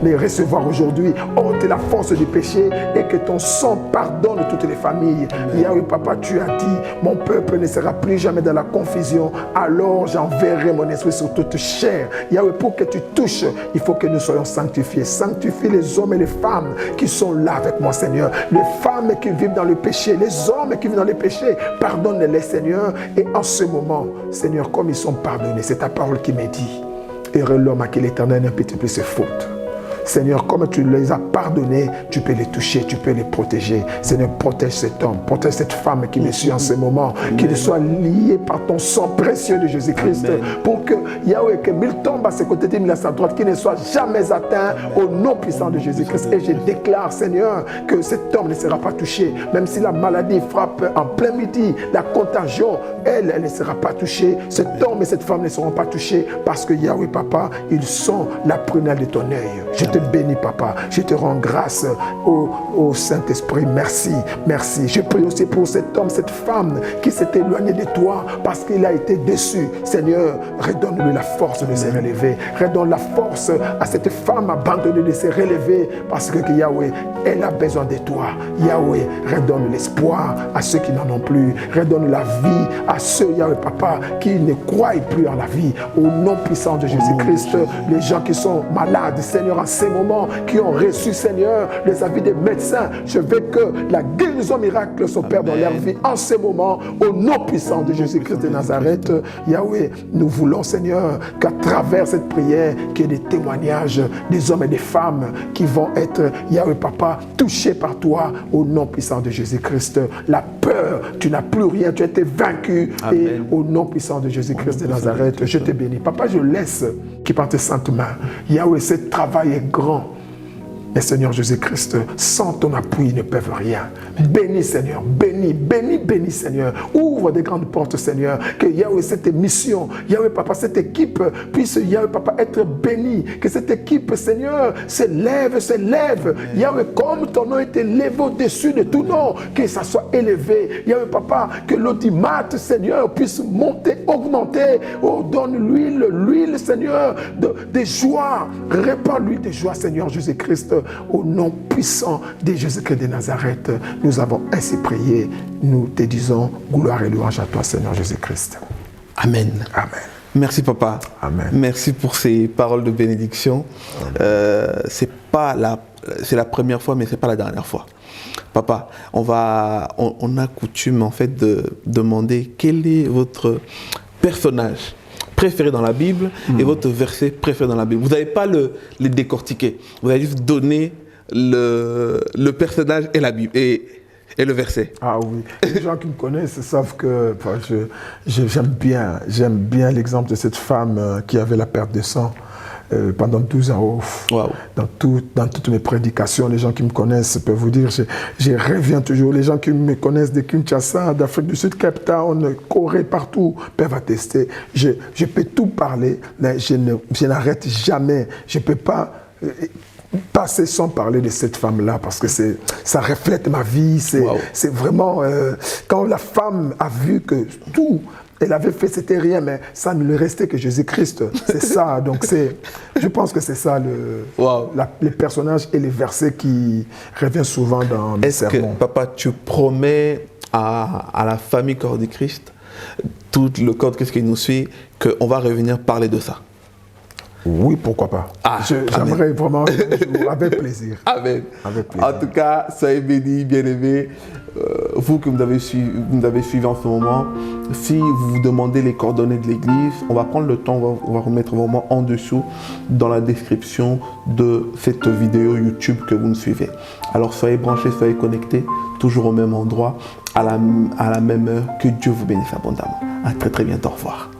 me recevoir aujourd'hui. Ôte la force du péché et que ton sang pardonne toutes les familles. Yahweh, papa, tu as dit, mon peuple ne sera plus jamais dans la confusion. Alors j'enverrai mon esprit sur toute chair. Yahweh, pour que tu touches, il faut que nous soyons sanctifiés. Sanctifie les hommes et les femmes qui sont là avec moi, Seigneur. Les femmes qui vivent dans le péché, les hommes qui vivent dans le péché, pardonne-les, Seigneur. Et en ce moment, Seigneur, comme ils sont pardonnés, c'est ta parole qui me dit, heureux l'homme à qui l'Éternel n'impute plus ses fautes. Seigneur, comme tu les as pardonnés, tu peux les toucher, tu peux les protéger. Seigneur, protège cet homme, protège cette femme qui me suit en ce moment, qu'il soit lié par ton sang précieux de Jésus-Christ, pour que Yahweh, que 1000 tombent à ses côtés, 10 000 à sa droite, qu'il ne soit jamais atteint au nom puissant de Jésus-Christ. Et je déclare, Seigneur, que cet homme ne sera pas touché, même si la maladie frappe en plein midi, la contagion, elle ne sera pas touchée. Cet homme et cette femme ne seront pas touchés, parce que Yahweh, papa, ils sont la prunelle de ton œil. Je te bénis, papa. Je te rends grâce au Saint-Esprit. Merci, merci. Je prie aussi pour cet homme, cette femme qui s'est éloigné de toi parce qu'il a été déçu. Seigneur, redonne-lui la force de se relever. Redonne la force à cette femme abandonnée de se relever parce que Yahweh, elle a besoin de toi. Yahweh, redonne l'espoir à ceux qui n'en ont plus. Redonne la vie à ceux, Yahweh, papa, qui ne croient plus en la vie. Au nom puissant de Jésus-Christ, les gens qui sont malades, Seigneur, enseigne ces moments, qui ont reçu, Seigneur, les avis des médecins. Je veux que la guérison miracle s'opère dans leur vie en ces moments, au nom puissant de Jésus-Christ de Nazareth. Yahweh, nous voulons, Seigneur, qu'à travers cette prière, qu'il y ait des témoignages des hommes et des femmes qui vont être, Yahweh Papa, touchés par toi, au nom puissant de Jésus-Christ. La peur, tu n'as plus rien, tu as été vaincu. Amen. Et au nom puissant de Jésus-Christ de Nazareth, je te bénis. Papa, je laisse qui par tes saintes mains. Yahweh, ce travail est grand. Et Seigneur Jésus-Christ, sans ton appui, ils ne peuvent rien. Bénis, Seigneur, bénis, bénis, bénis, Seigneur. Ouvre des grandes portes, Seigneur. Que Yahweh, cette mission, Yahweh, Papa, cette équipe puisse, Yahweh, Papa, être bénie. Que cette équipe, Seigneur, s'élève, s'élève. Yahweh, comme ton nom est élevé au-dessus de tout nom, que ça soit élevé. Yahweh, Papa, que l'audimat, Seigneur, puisse monter, augmenter. Oh, donne l'huile, Seigneur, des joies. Répands-lui des joies, Seigneur Jésus-Christ. Au nom puissant de Jésus-Christ de Nazareth, nous avons ainsi prié. Nous te disons gloire et louange à toi, Seigneur Jésus-Christ. Amen. Amen. Merci papa. Amen. Merci pour ces paroles de bénédiction. C'est la première fois, mais c'est pas la dernière fois. Papa, on a coutume en fait de demander quel est votre personnage préféré dans la Bible et votre verset préféré dans la Bible. Vous n'allez pas les décortiquer. Vous allez juste donner le personnage et la Bible et le verset. Ah oui. Les gens qui me connaissent savent que j'aime bien l'exemple de cette femme qui avait la perte de sang. Pendant 12 ans, Wow. Dans toutes mes prédications, les gens qui me connaissent peuvent vous dire, je reviens toujours. Les gens qui me connaissent de Kinshasa, d'Afrique du Sud, Cape Town, Corée, partout, peuvent attester. Je peux tout parler, mais je n'arrête jamais. Je ne peux pas passer sans parler de cette femme-là, parce que ça reflète ma vie. C'est vraiment... quand la femme a vu que tout... Elle avait fait, c'était rien, mais ça ne lui restait que Jésus-Christ. C'est ça. Donc, je pense que c'est ça les personnages et les versets qui reviennent souvent dans mes sermons. Est-ce que, papa, tu promets à la famille Corps du Christ, tout le corps de Christ qui nous suit, qu'on va revenir parler de ça? Oui, pourquoi pas. J'aimerais vraiment, avec plaisir. Amen. Avec plaisir. En tout cas, soyez bénis, bien-aimés. Vous qui nous avez suivi en ce moment, si vous vous demandez les coordonnées de l'église, on va prendre le temps, on va remettre vraiment en dessous dans la description de cette vidéo YouTube que vous nous suivez. Alors soyez branchés, soyez connectés, toujours au même endroit, à la même heure. Que Dieu vous bénisse abondamment. À très très bientôt, au revoir.